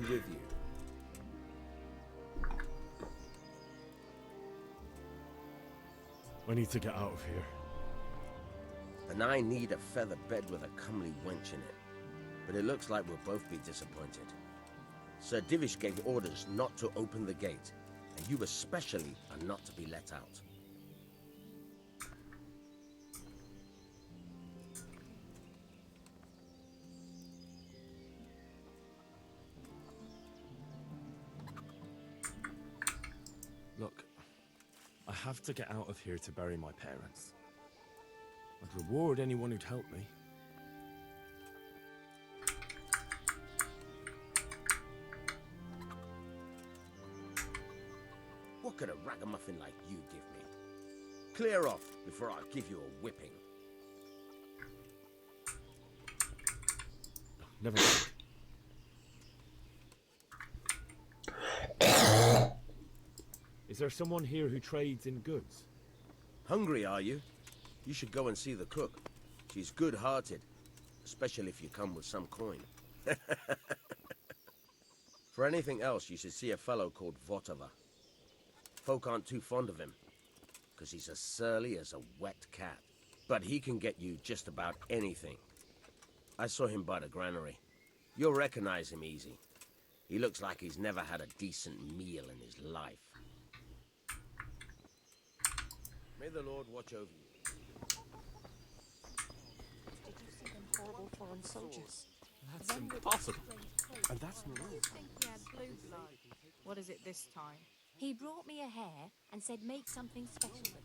with you. I need to get out of here. And I need a feather bed with a comely wench in it. But it looks like we'll both be disappointed. Sir Divish gave orders not to open the gate, and you especially are not to be let out. Look, I have to get out of here to bury my parents. I'd reward anyone who'd help me. What could a ragamuffin like you give me? Clear off before I give you a whipping. Never mind. Is there someone here who trades in goods? Hungry, are you? You should go and see the cook. She's good-hearted, especially if you come with some coin. For anything else, you should see a fellow called Votava. Folk aren't too fond of him, because he's as surly as a wet cat. But he can get you just about anything. I saw him by the granary. You'll recognize him easy. He looks like he's never had a decent meal in his life. May the Lord watch over you. Did you see them horrible foreign soldiers? That's impossible. And that's not all. Think he had blue blood. What is it this time? He brought me a hare and said make something special with it.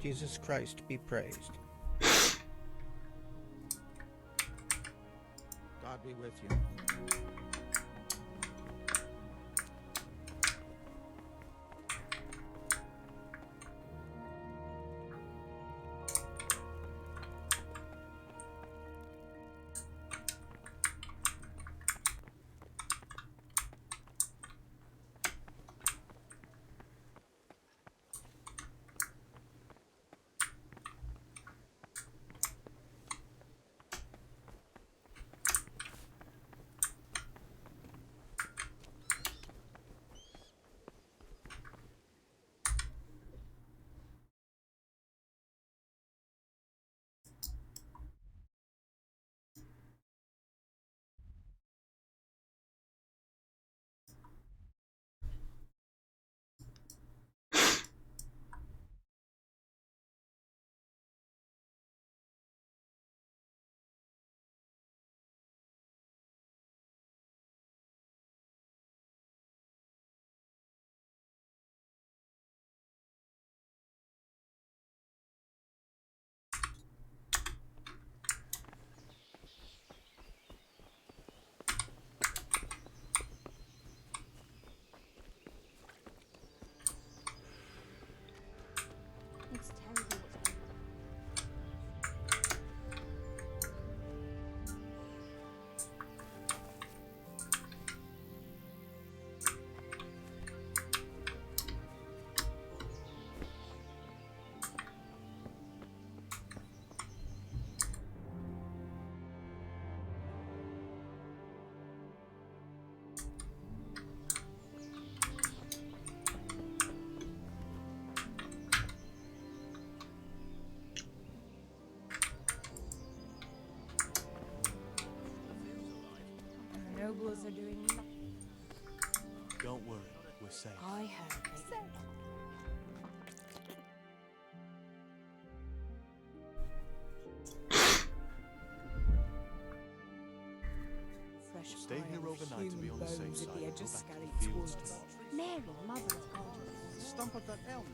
Jesus Christ be praised. God be with you. Wolves are doing nothing. Don't worry, we're safe. I heard they... Fresh We'll stay here pile of overnight to be on the human safe bones side. at the edge Go of back to the Scarlet's fields Woods. tomorrow. Mary, mother of God. Stump at that elm.